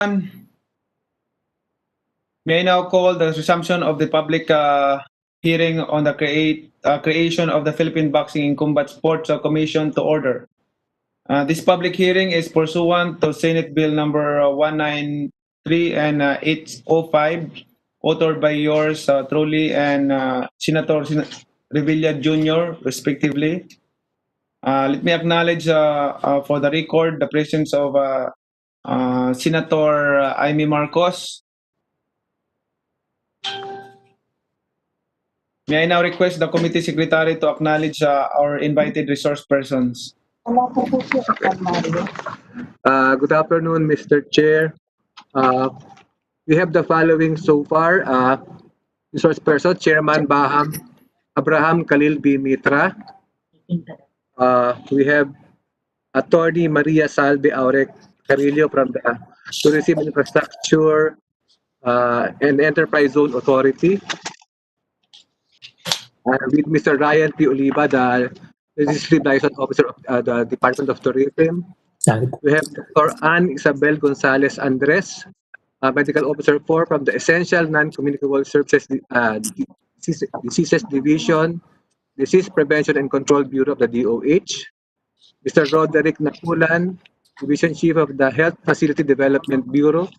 May I now call the resumption of the public hearing on the creation of the Philippine Boxing and Combat Sports Commission to order. This public hearing is pursuant to Senate Bill number 193 and 805, authored by yours truly and Senator Revilla Jr., respectively. Let me acknowledge for the record the presence of Senator Amy Marcos. May I now request the committee secretary to acknowledge our invited resource persons. Good afternoon, Mr. Chair. We have the following so far. Resource person, Chairman Abraham Khalil B. Mitra. We have Attorney Maria Salve Aurek Carillo from the Tourism Infrastructure and Enterprise Zone Authority. With Mr. Ryan P. Oliva, the Legislative Liaison Officer of the Department of Tourism. We have Dr. Ann Isabel Gonzalez Andres, Medical Officer 4 from the Essential Non-Communicable Services Diseases Division, Disease Prevention and Control Bureau of the DOH. Mr. Roderick Napulan, Division Chief of the Health Facility Development Bureau.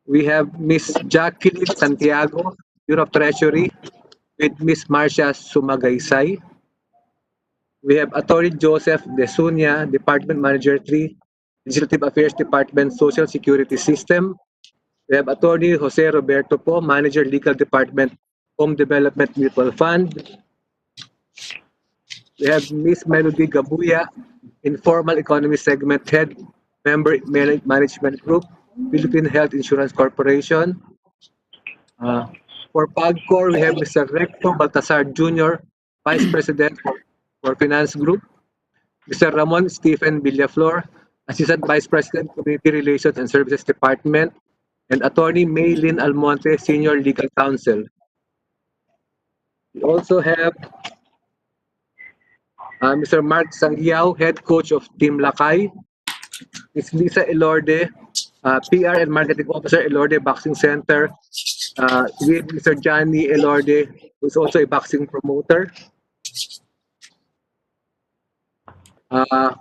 We have Ms. Jacqueline Santiago, Bureau of Treasury, with Ms. Marcia Sumagaysay. We have Attorney Joseph Desunia, Department Manager 3, Legislative Affairs Department, Social Security System. We have Attorney Jose Roberto Po, Manager Legal Department, Home Development Mutual Fund. We have Ms. Melody Gabuya, Informal Economy Segment Head, Member Management Group, Philippine Health Insurance Corporation. For PAGCOR, we have Mr. Recto Baltasar Jr., Vice President for Finance Group. Mr. Ramon Stephen Villaflor, Assistant Vice President, Community Relations and Services Department. And Attorney Maylin Almonte, Senior Legal Counsel. We also have Mr. Mark Sangiao, Head Coach of Team Lakay. Ms. Lisa Elorde, PR and Marketing Officer, Elorde Boxing Center. With Mr. Johnny Elorde, who is also a boxing promoter.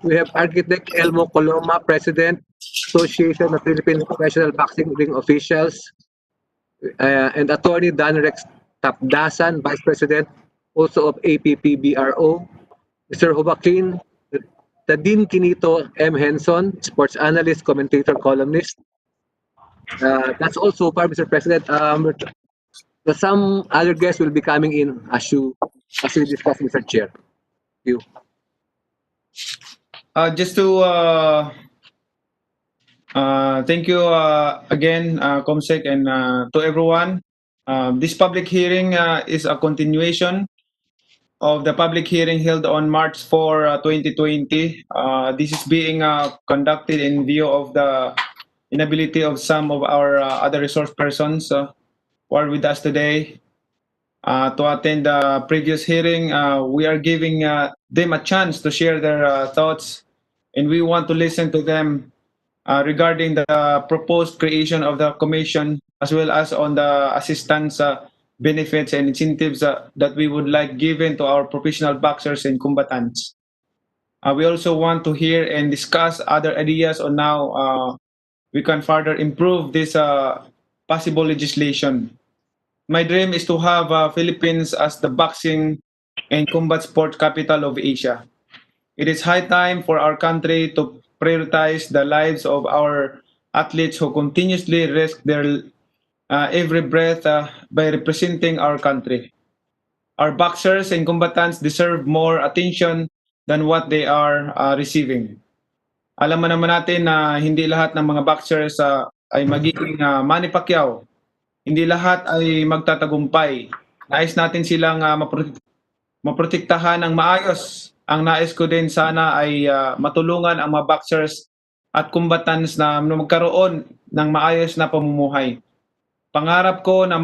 We have Architect Elmo Coloma, President, Association of Philippine Professional Boxing Ring Officials. And Attorney Dan Rex Tapdasan, Vice President, also of APP-BRO. Mr. Joaquin Tadin Quinito M. Henson, Sports Analyst, Commentator, Columnist. That's all so far, Mr. President. Some other guests will be coming in as we discuss, Mr. Chair. Thank you. Just to thank you again, Comsec, and to everyone. This public hearing is a continuation of the public hearing held on March 4, 2020. This is being conducted in view of the inability of some of our other resource persons who are with us today to attend the previous hearing. We are giving them a chance to share their thoughts, and we want to listen to them regarding the proposed creation of the commission, as well as on the assistance benefits and incentives that we would like given to our professional boxers and combatants. We also want to hear and discuss other ideas on how we can further improve this possible legislation. My dream is to have Philippines as the boxing and combat sport capital of Asia. It is high time for our country to prioritize the lives of our athletes who continuously risk their every breath by representing our country. Our boxers and combatants deserve more attention than what they are receiving. Alam mo naman natin na hindi lahat ng mga boxers ay magiging Manny Pacquiao. Hindi lahat ay magtatagumpay. Nais natin silang maprotektahan ng maayos. Ang nais ko din sana ay matulungan ang mga boxers at combatants na magkaroon ng maayos na pamumuhay. Pangarap ko na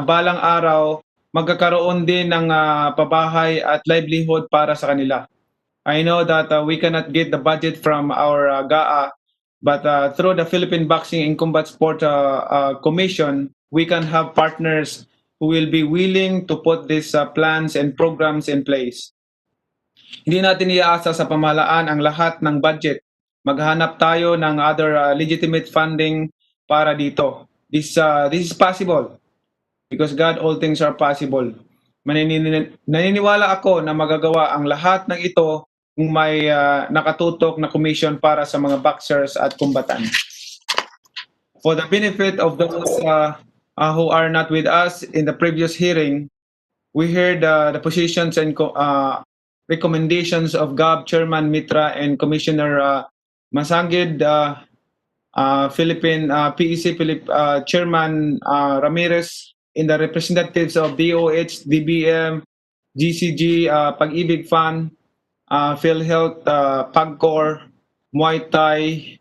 balang araw magkakaroon din ng pabahay at livelihood para sa kanila. I know that we cannot get the budget from our GAA, But through the Philippine Boxing and Combat Sport Commission, we can have partners who will be willing to put these plans and programs in place. Hindi natin iaasa sa pamahalaan ang lahat ng budget. Maghanap tayo ng other legitimate funding para dito. This is possible because God, all things are possible. Naniniwala ako na magagawa ang lahat ng ito kung may nakatutok na commission para sa mga boxers at combatants. For the benefit of those who are not with us in the previous hearing, we heard the positions and recommendations of GOB Chairman Mitra and Commissioner Masangid, Philippine PEC Chairman Ramirez, in the representatives of DOH, DBM, GCG, Pag-ibig Fund, PhilHealth, PAGCOR, Muay Thai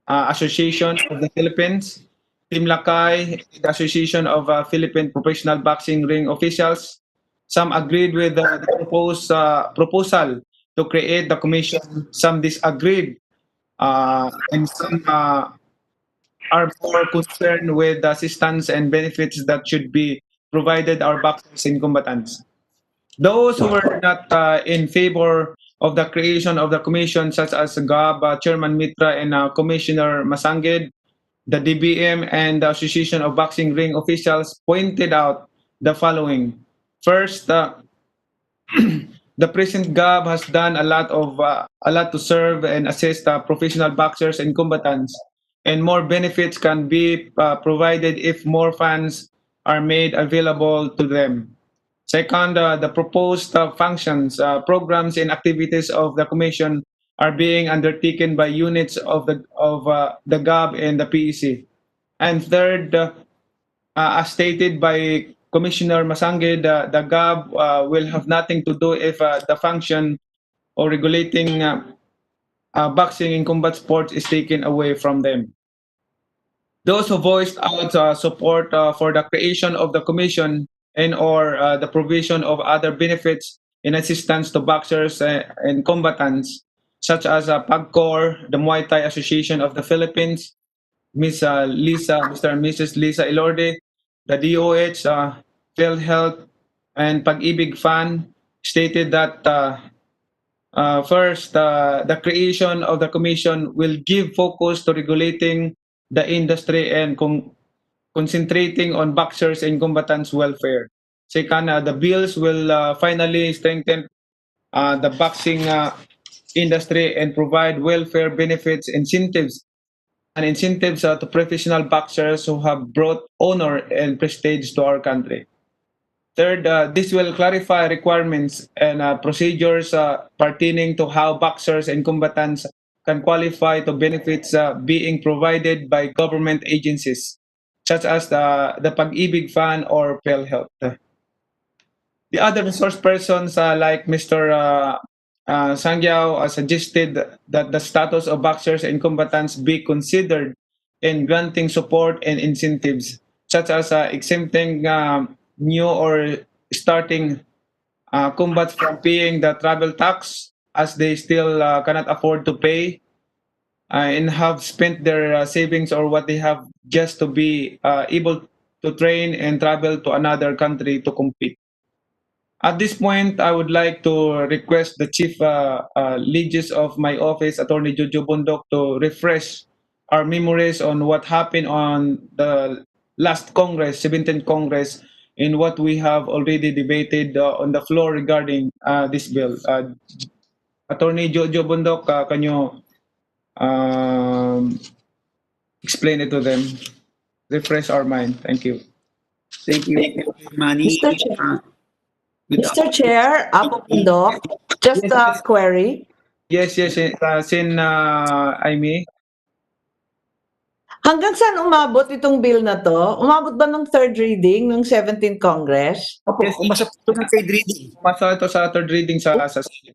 Association of the Philippines, Team Lakay, the Association of Philippine Professional Boxing Ring Officials. Some agreed with the proposed proposal to create the commission. Some disagreed, and some are more concerned with the assistance and benefits that should be provided our boxers and combatants. Those who were not in favor of the creation of the commission, such as GOB Chairman Mitra and Commissioner Masangid, the DBM and the Association of Boxing Ring Officials, pointed out the following. First, the present GOB has done a lot to serve and assist professional boxers and combatants, and more benefits can be provided if more funds are made available to them. Second, the proposed functions, programs, and activities of the Commission are being undertaken by units of the GOB and the PEC. And third, as stated by Commissioner Masangid, the GOB will have nothing to do if the function or regulating boxing and combat sports is taken away from them. Those who voiced out support for the creation of the commission and or the provision of other benefits in assistance to boxers and combatants, such as PAGCOR, the Muay Thai Association of the Philippines, Mr. and Mrs. Lisa Ilorde, the DOH, PhilHealth, and Pag-ibig Fund, stated that first, the creation of the commission will give focus to regulating the industry and concentrating on boxers and combatants' welfare. Second, the bills will finally strengthen the boxing industry and provide welfare benefits, incentives to professional boxers who have brought honor and prestige to our country. Third, this will clarify requirements and procedures pertaining to how boxers and combatants can qualify to benefits being provided by government agencies, such as the Pag-ibig Fund or PhilHealth. The other resource persons like Mr. Sangyao suggested that the status of boxers and combatants be considered in granting support and incentives, such as exempting new or starting combats from paying the travel tax, as they still cannot afford to pay and have spent their savings or what they have just to be able to train and travel to another country to compete. At this point, I would like to request the Chief Legis of my office, Attorney Jojo Bundok, to refresh our memories on what happened on the last Congress, 17th Congress, in what we have already debated on the floor regarding this bill. Attorney Jojo Bundok, can you explain it to them? Refresh our mind. Thank you. Thank you, Manny. Mr. Chair, Apo Bundok, just a query. Yes, Sin Aimee. Hanggang saan umabot itong bill na to? Umabot ba ng third reading ng 17th Congress? Opo, umasa po ng third reading. Umasa ito sa third reading sa Senate.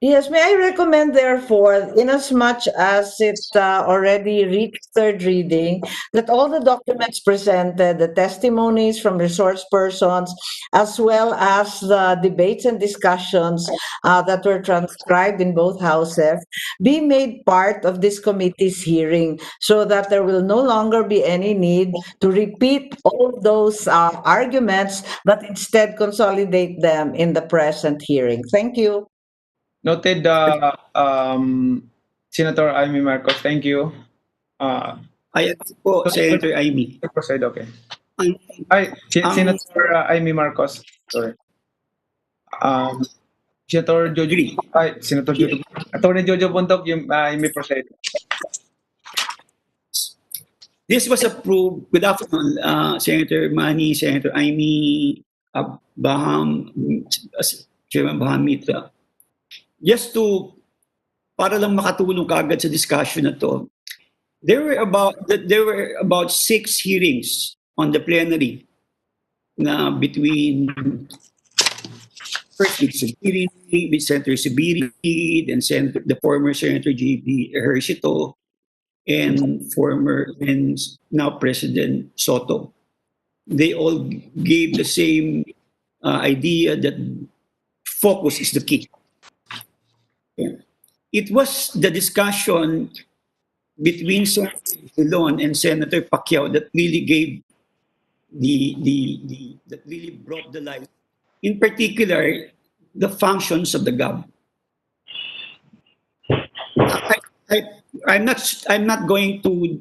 Yes, may I recommend therefore, inasmuch as it already reached third reading, that all the documents presented, the testimonies from resource persons, as well as the debates and discussions that were transcribed in both houses, be made part of this committee's hearing so that there will no longer be any need to repeat all those arguments, but instead consolidate them in the present hearing. Thank you. Noted, Senator Amy Marcos. Thank you. I agree po, Senator Amy. Proceed, okay. Ang, Ay, ang Senator Amy Marcos. Sorry. Senator Jojo. agree. Ay, Senator Jojo. Attorney Jojo Bontok, you may proceed. This was approved. Good afternoon, Senator Manny, Senator Amy, Baham, Chairman Bahamita. Just to, para lang makatulong kaagad sa discussion na to, there were about 6 hearings on the plenary na between first with Subiri, with Senator Subiri, then the former Senator J.B. Ejercito, and now President Soto. They all gave the same idea that focus is the key. Yeah. It was the discussion between Senator Dillon and Senator Pacquiao that really gave that really brought the light. In particular, the functions of the GAB. I'm not going to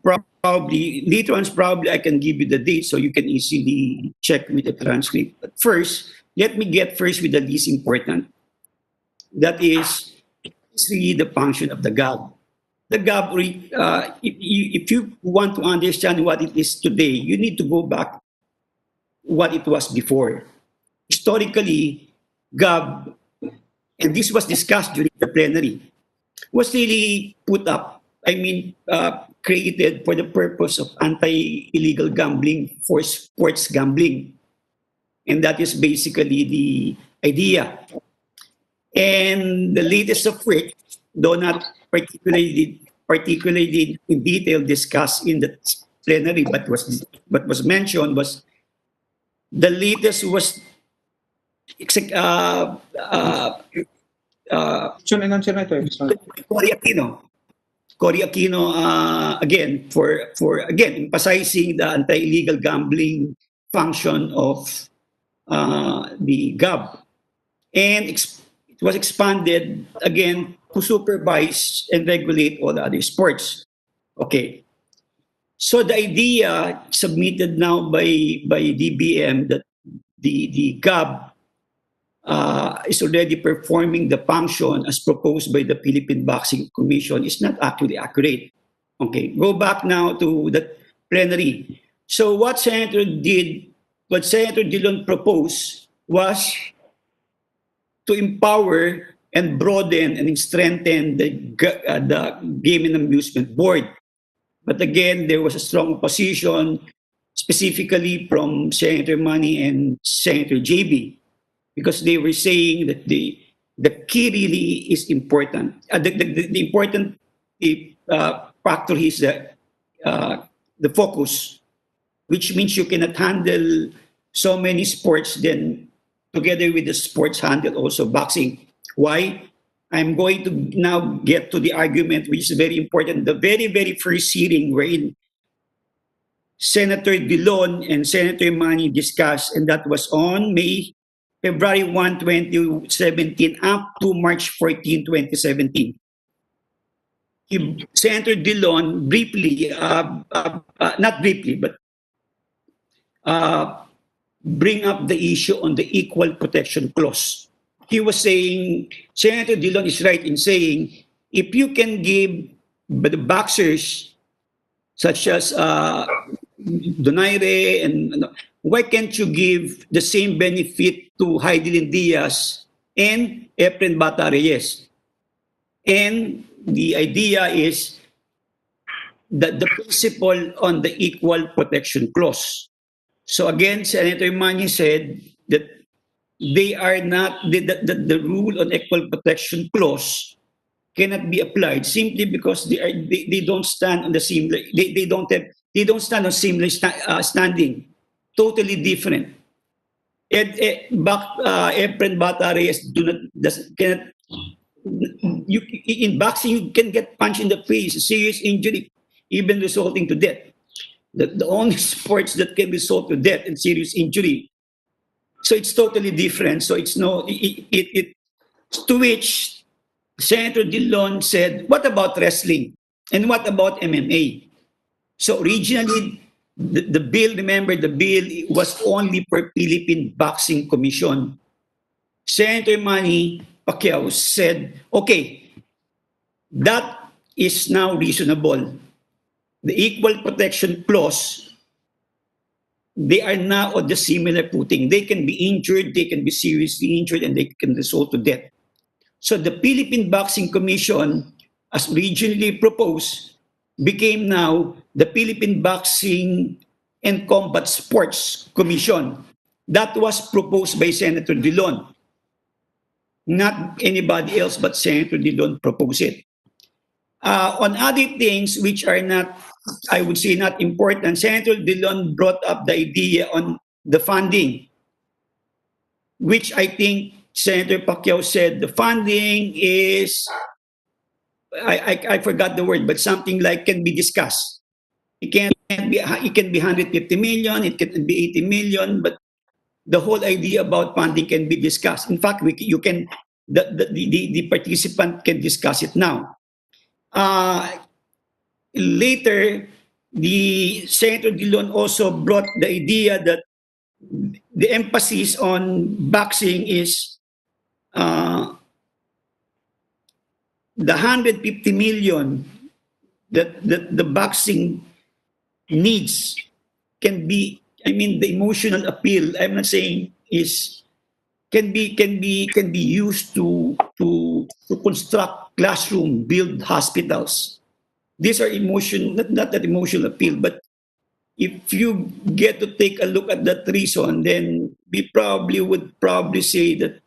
probably later on. Probably I can give you the date so you can easily check with the transcript. But first, let me get first with the least important. That is really the function of the GAB. The GAB, if you want to understand what it is today, you need to go back what it was before. Historically, GAB, and this was discussed during the plenary, was really put up, created for the purpose of anti-illegal gambling, for sports gambling. And that is basically the idea. And the latest of which, though not particularly in detail discussed in the plenary, but was mentioned, was the latest was Cory Aquino, again for emphasizing the anti-illegal gambling function of the GAB, and it was expanded again to supervise and regulate all other sports. Okay, so the idea submitted now by DBM that the GAB is already performing the function as proposed by the Philippine Boxing Commission is not actually accurate. Okay, go back now to the plenary. So what Senator Dillon proposed was to empower and broaden and strengthen the Game and Amusement Board. But again, there was a strong opposition, specifically from Senator Manny and Senator JB, because they were saying that the key really is important. The important factor is the focus, which means you cannot handle so many sports, then together with the sports handle also boxing. Why? I'm going to now get to the argument, which is very important. The very, very first hearing wherein Senator Dillon and Senator Manny discussed, and that was on February 1, 2017 up to March 14, 2017. Senator Dillon briefly, not briefly, but bring up the issue on the Equal Protection Clause. He was saying, Senator Dillon is right in saying, if you can give the boxers such as Donaire, and why can't you give the same benefit to Heidelin Diaz and Efren Bata Reyes? And the idea is that the principle on the Equal Protection Clause. So again, Senator Manny said that they are not the rule on equal protection clause cannot be applied simply because they don't stand on the same they don't stand on similar standing, totally different. Efren Bata Reyes cannot, in boxing you can get punched in the face, serious injury, even resulting to death. The only sports that can result to death and serious injury. So it's totally different. So it's no it to which Senator Dillon said, what about wrestling? And what about MMA? So originally, the bill, remember, the bill was only for Philippine Boxing Commission. Senator Manny Pacquiao said, okay, that is now reasonable. The equal protection clause, they are now on the similar footing. They can be injured, they can be seriously injured, and they can result to death. So the Philippine Boxing Commission, as originally proposed, became now the Philippine Boxing and Combat Sports Commission. That was proposed by Senator Dillon. Not anybody else but Senator Dillon proposed it. On other things which are not, I would say, not important, Senator Dillon brought up the idea on the funding, which I think Senator Pacquiao said the funding is, I forgot the word, but something like can be discussed. It can be 150 million, it can be 80 million, but the whole idea about funding can be discussed. In fact, the participant can discuss it now. Later, the Senator Dillon also brought the idea that the emphasis on boxing is the 150 million that the boxing needs can be, I mean, the emotional appeal, I'm not saying is can be used to construct classroom, build hospitals. These are not that emotional appeal, but if you get to take a look at that reason, then we probably would say that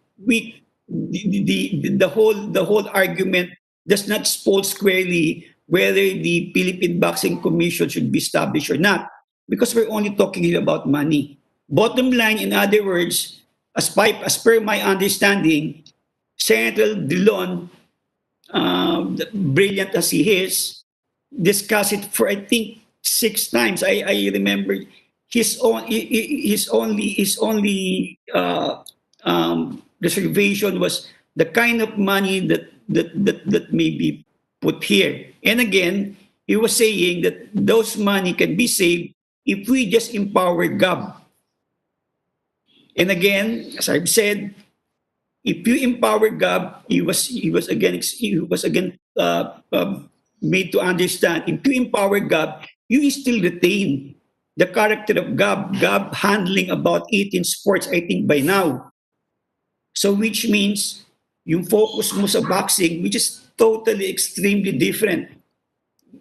the whole argument does not fall squarely whether the Philippine Boxing Commission should be established or not, because we're only talking here about money. Bottom line, in other words, as per my understanding, Senator Dillon, brilliant as he is, discussed it for I think 6 times. I remember his only reservation was the kind of money that may be put here. And again, he was saying that those money can be saved if we just empower GAB. And again, as I've said, if you empower GAB, he was again made to understand. If you empower GAB, you still retain the character of GAB. GAB handling about 18 sports, I think, by now. So which means yung focus mo sa boxing, which is totally extremely different.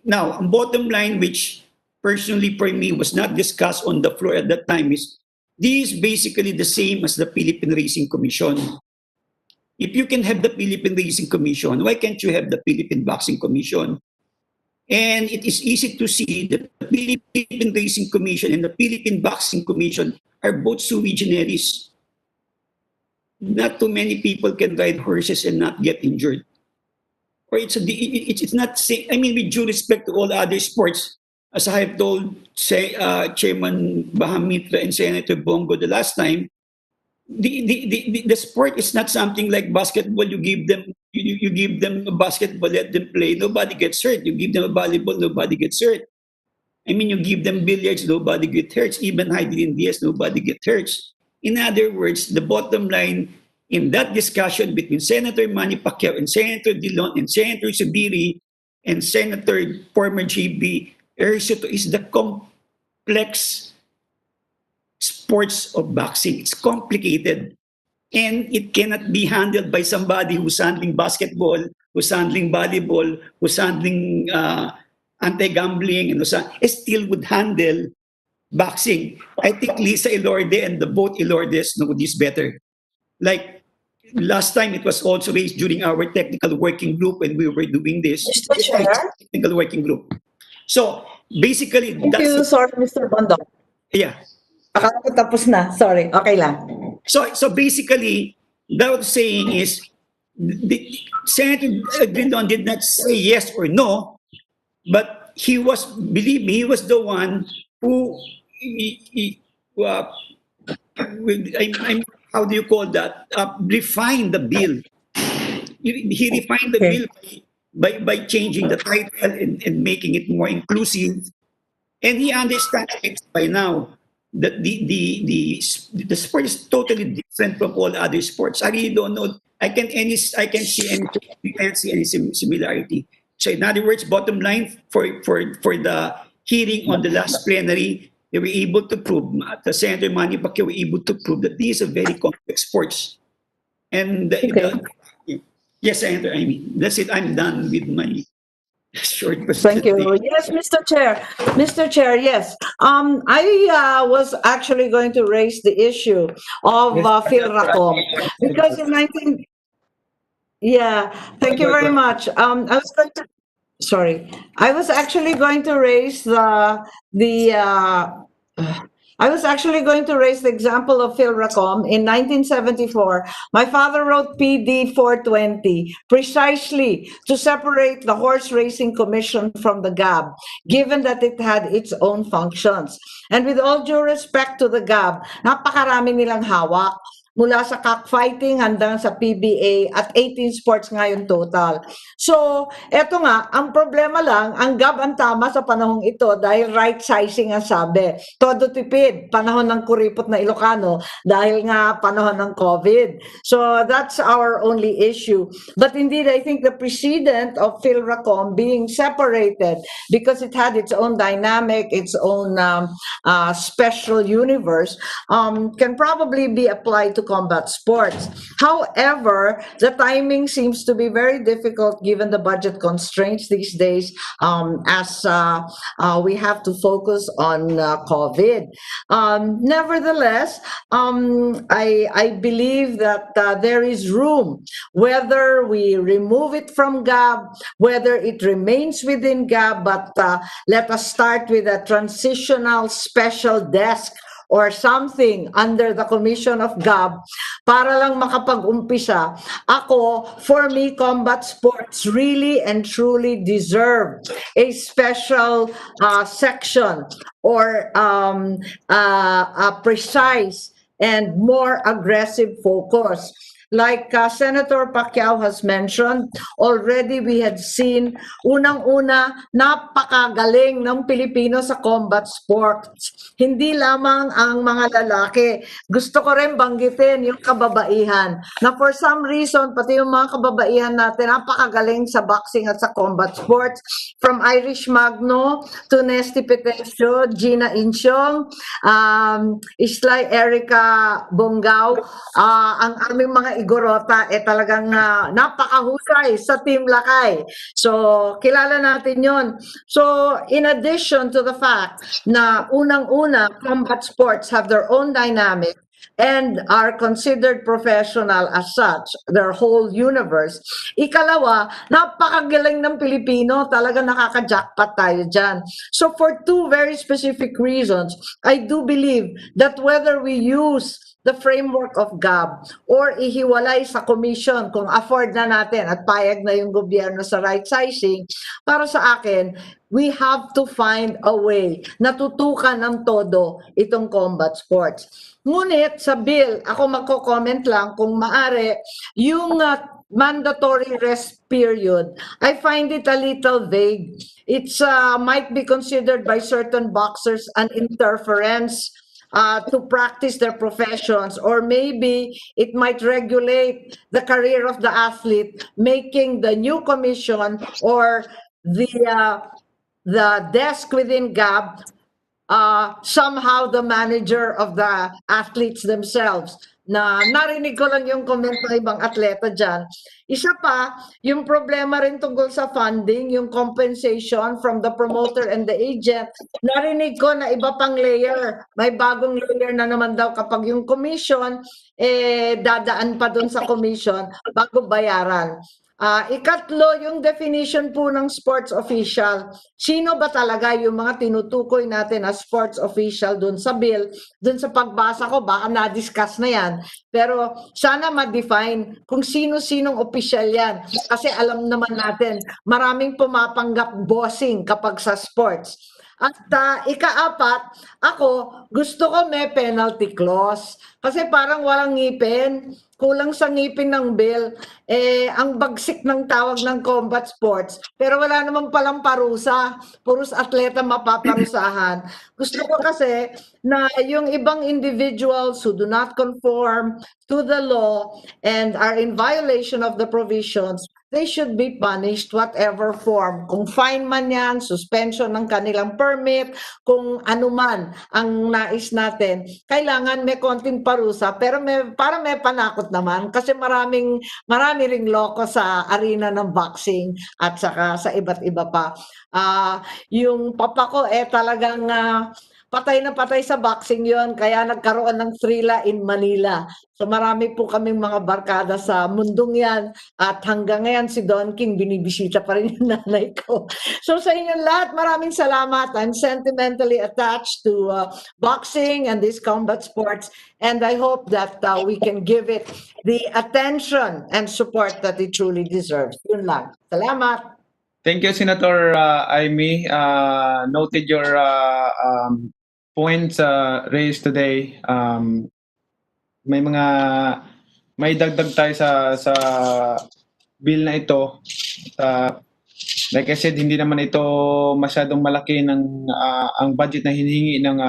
Now, ang bottom line, which personally for me was not discussed on the floor at that time, is this is basically the same as the Philippine Racing Commission. If you can have the Philippine Racing Commission, why can't you have the Philippine Boxing Commission? And it is easy to see that the Philippine Racing Commission and the Philippine Boxing Commission are both sui generis. Not too many people can ride horses and not get injured. Or it's not safe. I mean, with due respect to all other sports, as I have told Chairman Bahamitra and Senator Bongo the last time, the sport is not something like basketball. You give them a basketball, let them play, nobody gets hurt. You give them a volleyball, nobody gets hurt. I mean, you give them billiards, nobody gets hurt. Even Heidi Diaz, nobody gets hurt. In other words, the bottom line in that discussion between Senator Manny Pacquiao and Senator Dillon and Senator Subiri and Senator former GB Ersoto is the complex sports of boxing. It's complicated. And it cannot be handled by somebody who's handling basketball, who's handling volleyball, who's handling anti-gambling, and it still would handle boxing. I think Lisa Ilorde and the both Ilordes know this better. like last time it was also raised during our technical working group when we were doing this. Mr. Chair? Technical working group. So basically, Thank you. Sorry, Mr. Bondok. yeah. Akala ko tapos na. Sorry. Okay lang. So basically, that was saying is the Senator Grindon did not say yes or no, but he was, believe me, he was the one who I'm, how do you call that? Refined the bill. He refined the Okay. bill by changing the title and making it more inclusive. And he understands it by now that the sport is totally different from all other sports. I really don't know. I can see any I can't see any similarity. So in other words, bottom line for the hearing on the last plenary, they were able to prove, the Senator Manny Pacquiao were able to prove that these are very complex sports. And yes, Senator, I mean, that's it. I'm done with my short Thank you. presentation. Yes, Mr. Chair. Mr. Chair, yes. I was actually going to raise the issue of PhilRacom because in 19... Yeah, thank you very much. I was going to... Sorry. I was actually going to raise the I was actually going to raise the example of PhilRacom. In 1974, my father wrote PD 420 precisely to separate the Horse Racing Commission from the GAB, given that it had its own functions. And with all due respect to the GAB, napakarami nilang hawak. Mula sa cockfighting hanggang sa PBA at 18 sports ngayon total. So, eto nga, ang problema lang, ang GAB ang tama sa panahong ito dahil right sizing ang sabi. Todo tipid, panahon ng kuripot na Ilocano dahil nga panahon ng COVID. So, that's our only issue. But indeed, I think the precedent of PhilRacom being separated because it had its own dynamic, its own special universe, can probably be applied to combat sports. However, the timing seems to be very difficult given the budget constraints these days, as we have to focus on COVID. Nevertheless, I believe that there is room, whether we remove it from GAB, whether it remains within GAB, but let us start with a transitional special desk or something under the commission of GAB para lang makapag-umpisa. Ako, for me, combat sports really and truly deserve a special section or a precise and more aggressive focus. Like Senator Pacquiao has mentioned, already we had seen, unang-una, napakagaling ng Pilipino sa combat sports. Hindi lamang ang mga lalaki. Gusto ko rin banggitin yung kababaihan. Na for some reason, pati yung mga kababaihan natin, napakagaling sa boxing at sa combat sports. From Irish Magno to Nesty Petesio, Gina Insyong, Islay Erica Bongao, ang aming mga Igorota talagang napakahusay sa Team Lakay. So, kilala natin yon. So, in addition to the fact na unang-una, combat sports have their own dynamic and are considered professional as such, their whole universe. Ikalawa, napakagaling ng Pilipino, talaga nakaka-jackpot tayo dyan. So for two very specific reasons, I do believe that whether we use the framework of GAB or ihiwalay sa commission kung afford na natin at payag na yung gobyerno sa right sizing, para sa akin, we have to find a way na tutukan ng todo itong combat sports. Ngunit sa bill, ako magko-comment lang kung maari, yung mandatory rest period, I find it a little vague. It's might be considered by certain boxers an interference to practice their professions, or maybe it might regulate the career of the athlete, making the new commission or the desk within GAB somehow the manager of the athletes themselves. na narinig ko lang yung comment ng ibang atleta dyan. Isa pa, yung problema rin tungkol sa funding, yung compensation from the promoter and the agent, narinig ko na iba pang layer. May bagong layer na naman daw kapag yung commission, dadaan pa dun sa commission bago bayaran. Ikatlo, yung definition po ng sports official. Sino ba talaga yung mga tinutukoy natin as sports official dun sa bill? Dun sa pagbasa ko, baka na-discuss na yan. Pero sana ma-define kung sino-sinong official yan. Kasi alam naman natin, maraming pumapanggap bossing kapag sa sports. At ikaapat, ako, gusto ko may penalty clause. Kasi parang walang ngipin, kulang sa ngipin ng bill, ang bagsik ng tawag ng combat sports, pero wala naman palang parusa, puros atleta mapaparusahan. Gusto ko kasi na yung ibang individuals who do not conform to the law and are in violation of the provisions, they should be punished whatever form. Kung fine man yan, suspension ng kanilang permit, kung ano man ang nais natin, kailangan may konting parusa, pero para may panakot naman kasi marami ring loko sa arena ng boxing at saka sa iba't iba pa. Yung papa ko talagang patay na patay sa boxing yon, kaya nagkaroon ng thrilla in Manila. So marami po kaming mga barkada sa mundong yan at hanggang ngayon si Don King binibisita pa rin yung nanay ko. So sa inyong lahat, maraming salamat. I'm sentimentally attached to boxing and these combat sports, and I hope that we can give it the attention and support that it truly deserves. Yun lang. Salamat. Thank you, Senator Amy. Noted your points raised today. May dagdag tayo sa bill na ito. Like I said, hindi naman ito masyadong malaki ng ang budget na hinihingi ng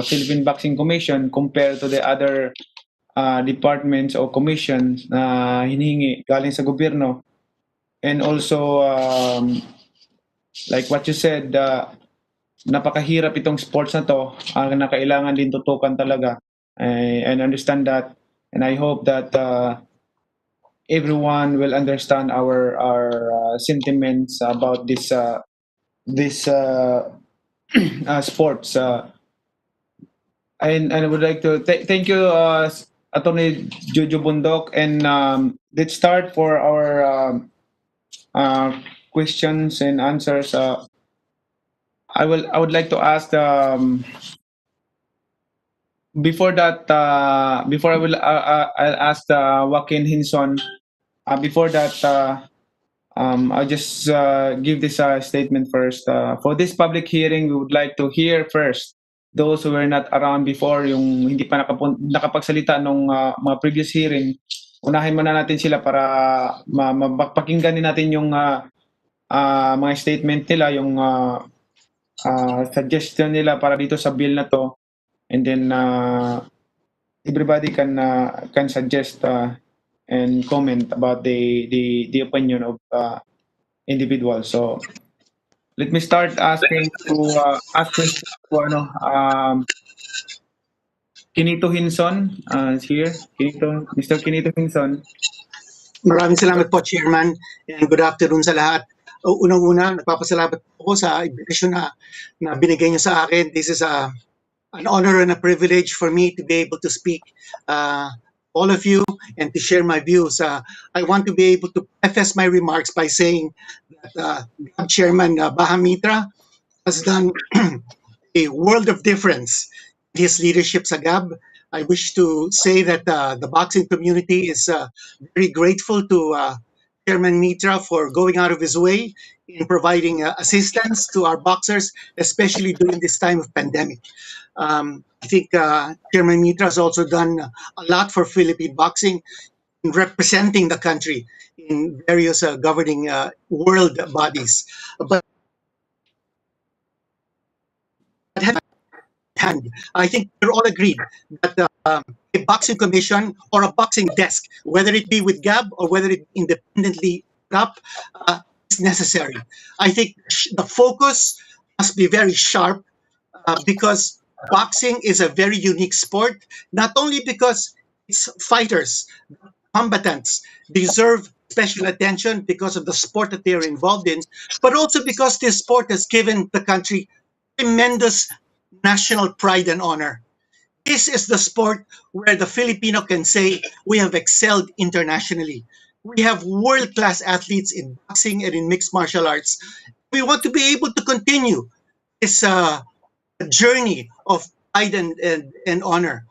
Philippine Boxing Commission compared to the other departments o commissions na hinihingi galing sa gobyerno. And also, like what you said, napakahirap itong sports na to, na kailangan din tutukan talaga. I understand that, and I hope that everyone will understand our sentiments about this sports. And I would like to thank you, Attorney Jojo Bundok, and let's start for our questions and answers. I would like to ask before that I'll ask Joaquin Hinson. Before that, I'll just give this statement first. For this public hearing, we would like to hear first those who were not around before, yung hindi pa nakapagsalita nung mga previous hearing. Unahin muna natin sila para mapakinggan din natin yung mga statement nila, yung suggestion nila para dito sa bill na to, and then everybody can suggest and comment about the opinion of individuals. So let me start asking Kinito Hinson is here. Mr. Kinito Hinson. Maraming salamat po, Chairman, and good afternoon sa lahat. Unang-una, nagpapasalamat po sa invitation na binigay niyo sa akin. This is an honor and a privilege for me to be able to speak all of you and to share my views. I want to be able to preface my remarks by saying that Chairman Bahamitra has done a world of difference in his leadership sa GAB. I wish to say that the boxing community is very grateful to Chairman Mitra for going out of his way in providing assistance to our boxers, especially during this time of pandemic. I think Chairman Mitra has also done a lot for Philippine boxing in representing the country in various governing world bodies. But I think we're all agreed that a boxing commission or a boxing desk, whether it be with GAB or whether it independently up, is necessary. I think the focus must be very sharp because boxing is a very unique sport, not only because its fighters, combatants deserve special attention because of the sport that they're involved in, but also because this sport has given the country tremendous national pride and honor. This is the sport where the Filipino can say we have excelled internationally. We have world class athletes in boxing and in mixed martial arts. We want to be able to continue this journey of pride and honor.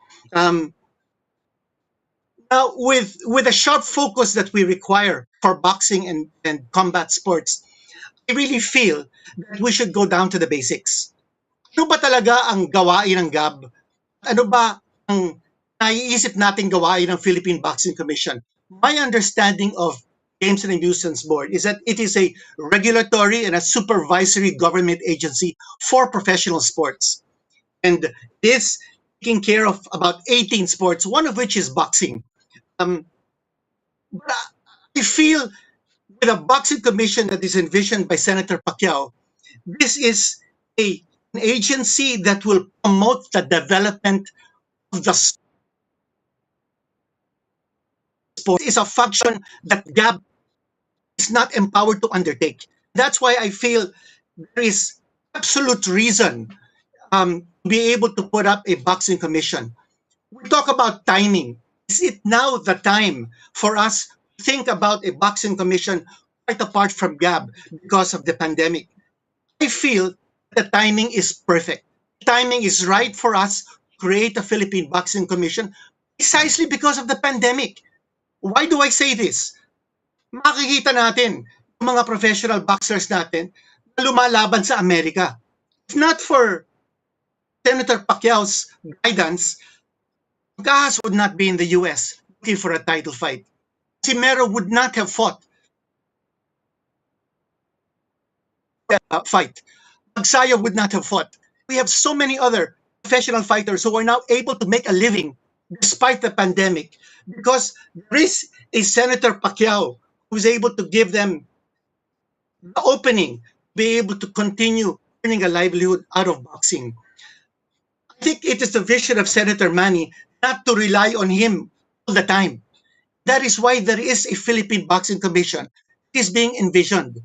Now, with the sharp focus that we require for boxing and combat sports, I really feel that we should go down to the basics. Ano ba talaga ang gawain ng GAB? Ano ba ang naiisip nating gawain ng Philippine Boxing Commission? My understanding of Games and Amusements Board is that it is a regulatory and a supervisory government agency for professional sports. And it's taking care of about 18 sports, one of which is boxing. But I feel with a boxing commission that is envisioned by Senator Pacquiao, this is an agency that will promote the development of the sport. Is a function that GAB is not empowered to undertake. That's why I feel there is absolute reason to be able to put up a boxing commission. We talk about timing. Is it now the time for us to think about a boxing commission quite apart from GAB because of the pandemic? I feel the timing is perfect. The timing is right for us to create a Philippine Boxing Commission precisely because of the pandemic. Why do I say this? Makikita natin yung mga professional boxers natin na lumalaban sa Amerika. If not for Senator Pacquiao's guidance, Kahas would not be in the US looking for a title fight. Cimero would not have fought fight. Magsaya would not have fought. We have so many other professional fighters who are now able to make a living despite the pandemic because there is a Senator Pacquiao who is able to give them the opening, be able to continue earning a livelihood out of boxing. I think it is the vision of Senator Manny not to rely on him all the time. That is why there is a Philippine Boxing Commission. It is being envisioned.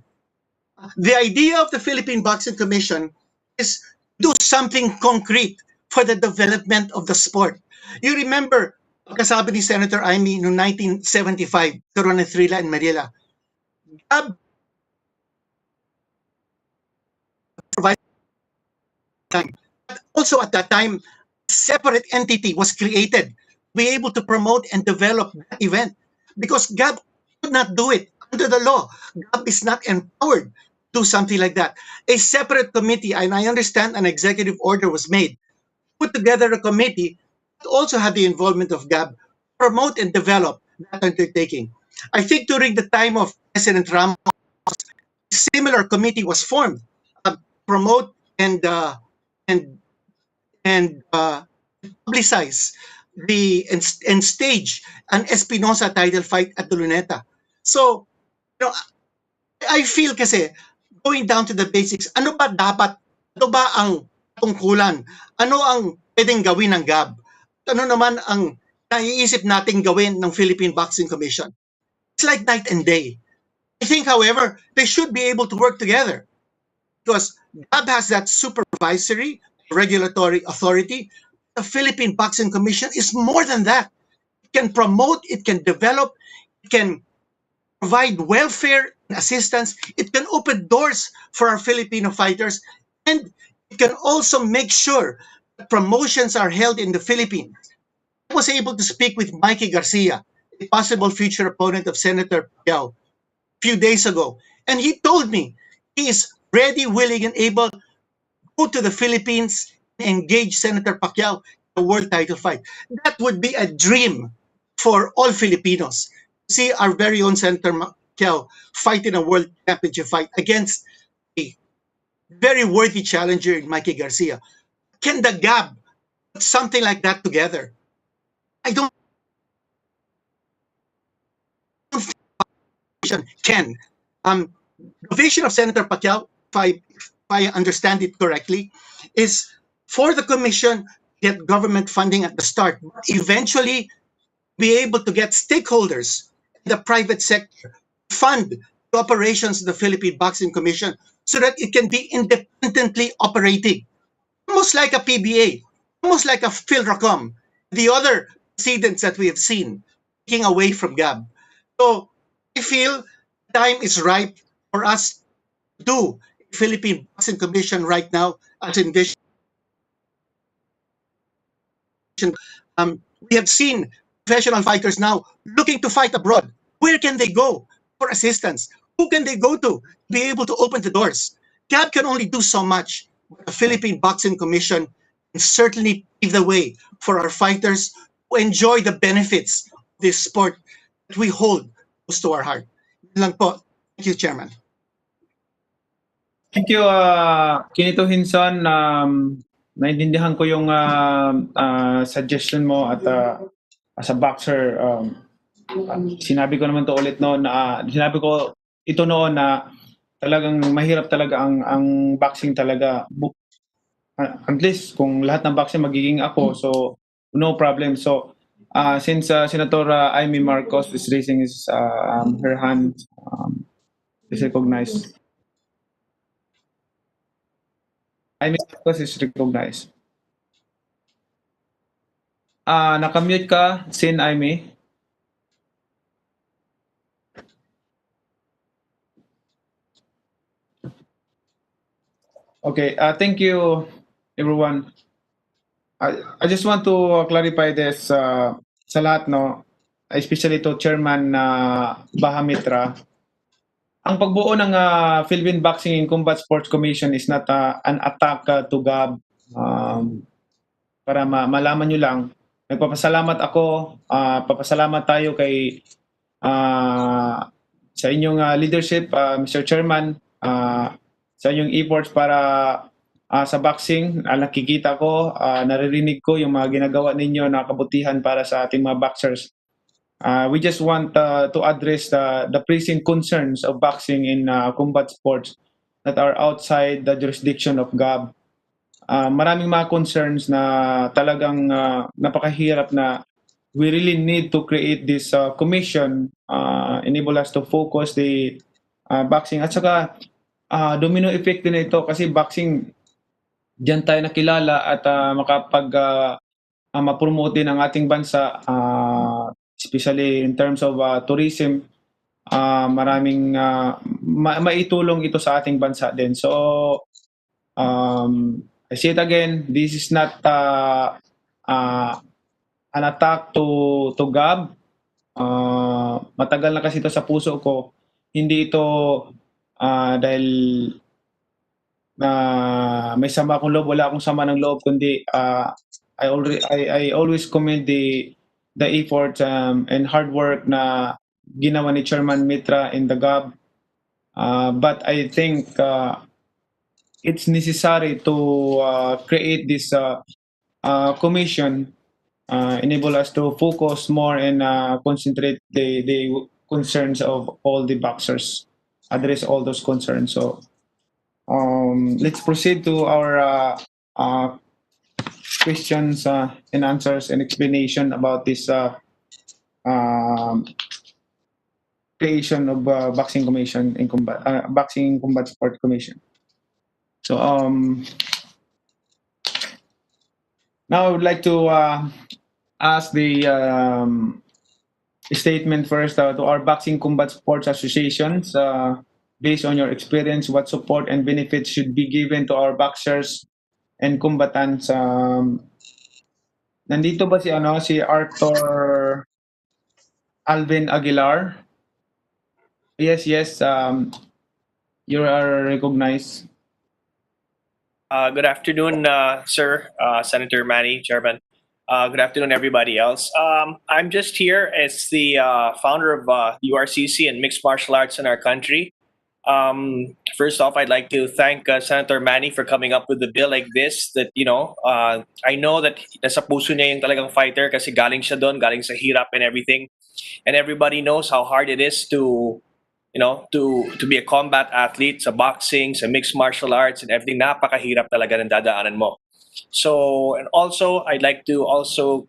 The idea of the Philippine Boxing Commission is do something concrete for the development of the sport. You remember, kasabi ni Senator Amy noong 1975, Coron Trilla in Manila. GAB provided time. But also at that time, a separate entity was created to be able to promote and develop that event because GAB could not do it under the law. GAB is not empowered to do something like that. A separate committee, and I understand an executive order was made, put together a committee that also had the involvement of GAB, promote and develop that undertaking. I think during the time of President Ramos, a similar committee was formed to promote and publicize and stage an Espinosa title fight at the Luneta. So, I feel kasi going down to the basics, ano ba dapat, ano ba ang tungkulan, ano ang pwedeng gawin ng GAB, ano naman ang naiisip nating gawin ng Philippine Boxing Commission. It's like night and day. I think, however, they should be able to work together because GAB has that supervisory, regulatory authority. The Philippine Boxing Commission is more than that. It can promote, it can develop, it can provide welfare and assistance. It can open doors for our Filipino fighters, and it can also make sure that promotions are held in the Philippines. I was able to speak with Mikey Garcia, a possible future opponent of Senator Pacquiao, a few days ago, and he told me he is ready, willing, and able to go to the Philippines and engage Senator Pacquiao in a world title fight. That would be a dream for all Filipinos. See our very own Senator Pacquiao fight in a world championship fight against a very worthy challenger in Mikey Garcia. Can the GAB put something like that together? I don't think can. The vision of Senator Pacquiao, if I understand it correctly, is for the commission to get government funding at the start, but eventually be able to get stakeholders in the private sector to fund the operations of the Philippine Boxing Commission so that it can be independently operating, almost like a PBA, almost like a Philracom, the other precedents that we have seen taking away from GAB. So I feel time is ripe for us to do Philippine Boxing Commission right now as envisioned. We have seen professional fighters now looking to fight abroad. Where can they go for assistance? Who can they go to be able to open the doors? GAB can only do so much. But the Philippine Boxing Commission can certainly pave the way for our fighters to enjoy the benefits of this sport that we hold close to our heart. Yun lang po. Thank you, Chairman. Thank you, Kinito Hinson. Naintindihan ko yung suggestion mo at as a boxer, sinabi ko naman to ulit noon na sinabi ko ito noon na talagang mahirap talaga ang boxing talaga. At least kung lahat ng boxing magiging ako, so no problem. So since Senator Amy Marcos is raising her hand, is recognized. Amy Marcos is recognized. Nakamute ka, Sin Amy. Okay, thank you, everyone. I just want to clarify this sa lahat, no? Especially to Chairman Bahamitra. Ang pagbuo ng Philippine Boxing and Combat Sports Commission is not an attack to GAB. Para malaman nyo lang, nagpapasalamat ako, papasalamat tayo kay sa inyong leadership, Mr. Chairman, sa inyong efforts para sa boxing. Nakikita ko, naririnig ko yung mga ginagawa ninyo na kabutihan para sa ating mga boxers. We just want to address the pressing concerns of boxing in combat sports that are outside the jurisdiction of GAB. Maraming mga concerns na talagang napakahirap na we really need to create this commission, enable us to focus the boxing. At saka domino effect din ito kasi boxing, diyan tayo nakilala at mapromote din ang ating bansa, especially in terms of tourism. Maraming maitulong ito sa ating bansa din. So I say it again, this is not an attack to GAB. Matagal na kasi ito sa puso ko. Hindi ito dahil may sama akong loob, wala akong sama ng loob, kundi I always commend the effort and hard work na ginawa ni Chairman Mitra in the GAB. But I think it's necessary to create this commission, enable us to focus more and concentrate the concerns of all the boxers, address all those concerns. So let's proceed to our questions and answers and explanation about this creation of boxing commission in boxing combat sport commission. So now I would like to ask the statement first to our boxing combat sports associations. Based on your experience, what support and benefits should be given to our boxers and combatants? Nandito ba si Arthur Alvin Aguilar? Yes, you are recognized. Good afternoon, sir, Senator Manny, Chairman. Good afternoon, everybody else. I'm just here as the founder of URCC and mixed martial arts in our country. First off, I'd like to thank Senator Manny for coming up with a bill like this that, I know that nasa puso niya yung talagang fighter kasi galing siya doon, galing sa hirap and everything. And everybody knows how hard it is to be a combat athlete sa boxing, sa mixed martial arts and everything. Napakahirap talaga ng dadaanan mo. So, and also, I'd like to also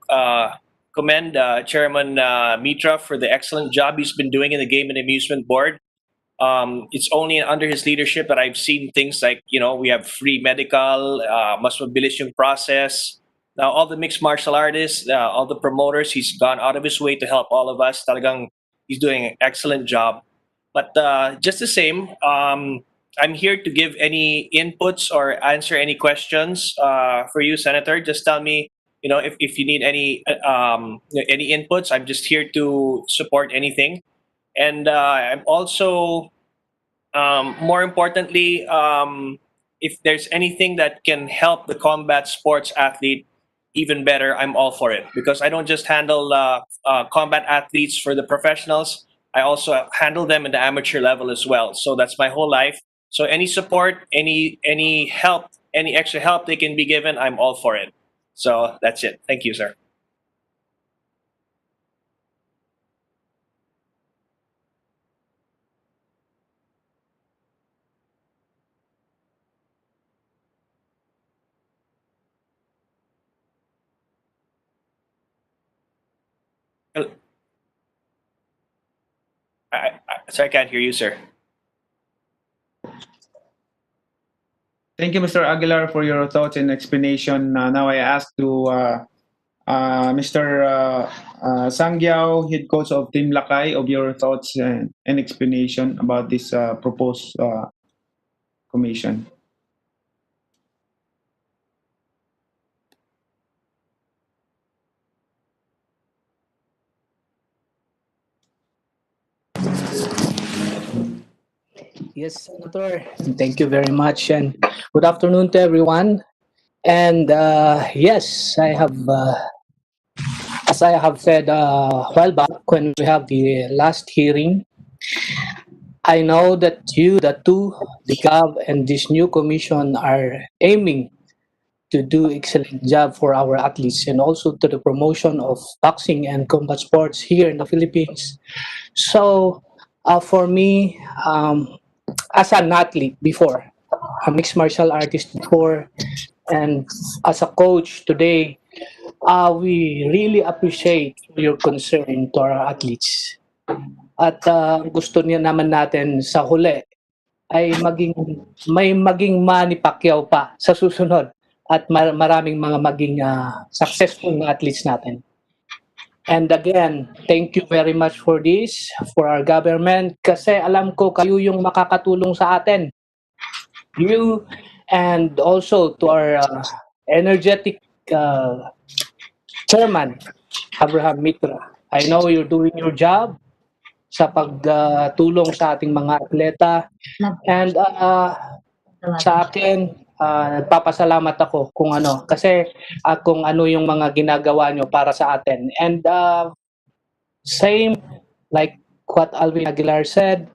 commend Chairman Mitra for the excellent job he's been doing in the Game and Amusement Board. It's only under his leadership that I've seen things like, we have free medical, mas mabilis yung process. Now, all the mixed martial artists, all the promoters, he's gone out of his way to help all of us. Talagang he's doing an excellent job. But just the same, I'm here to give any inputs or answer any questions for you, Senator. Just tell me, if you need any inputs. I'm just here to support anything. And I'm also, more importantly, if there's anything that can help the combat sports athlete even better, I'm all for it. Because I don't just handle combat athletes for the professionals, I also handle them in the amateur level as well. So that's my whole life. So any support, any help, any extra help they can be given, I'm all for it. So that's it. Thank you, sir. Sorry, I can't hear you, sir. Thank you, Mr. Aguilar, for your thoughts and explanation. Now I ask to Mr. Sangyao, head coach of Team Lakay, of your thoughts and explanation about this proposed commission. Yes, Senator. Thank you very much, and good afternoon to everyone. And yes, I have, as I have said a while back when we have the last hearing, I know that the GAV, and this new commission are aiming to do excellent job for our athletes and also to the promotion of boxing and combat sports here in the Philippines. So for me, as an athlete before, a mixed martial artist before, and as a coach today, we really appreciate your concern to our athletes. At gusto niya naman natin sa huli ay may maging Manny Pacquiao pa sa susunod at maraming mga maging successful na athletes natin. And again, thank you very much for this, for our government, kasi alam ko kayo yung makakatulong sa atin. You, and also to our energetic chairman, Abraham Mitra. I know you're doing your job sa pagtulong sa ating mga atleta. And sa akin, nagpapasalamat ako kung ano, kasi kung ano yung mga ginagawa nyo para sa atin. And same like what Alvin Aguilar said,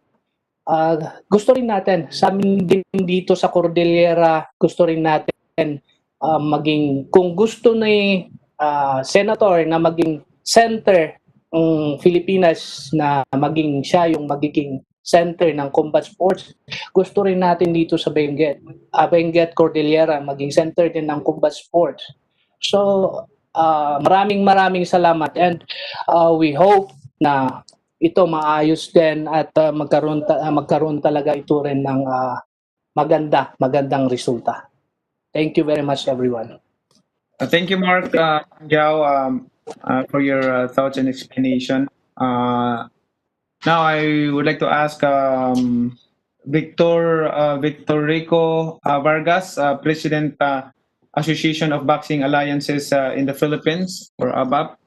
gusto rin natin, sa amin din dito sa Cordillera, gusto rin natin maging, kung gusto ni Senator na maging center ng Pilipinas, na maging siya yung magiging center ng combat sports, gusto rin natin dito sa Benguet, Cordillera, maging center din ng combat sports. So, maraming salamat, and we hope na ito maayos din at magkaroon talaga ito rin ng magandang resulta. Thank you very much, everyone. Thank you, Mark Giao, for your thoughts and explanation. Now I would like to ask Victor Rico Vargas, President Association of Boxing Alliances in the Philippines, or ABAP.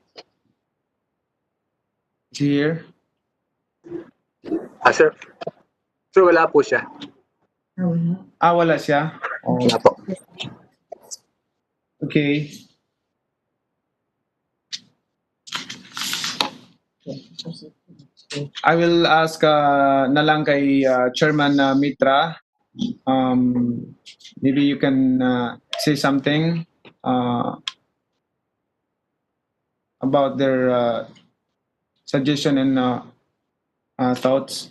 Is he here? Sir, wala po siya. Wala siya? Oh. Wala po. Okay. I will ask na lang kay Chairman Mitra. Maybe you can say something about their suggestion and thoughts.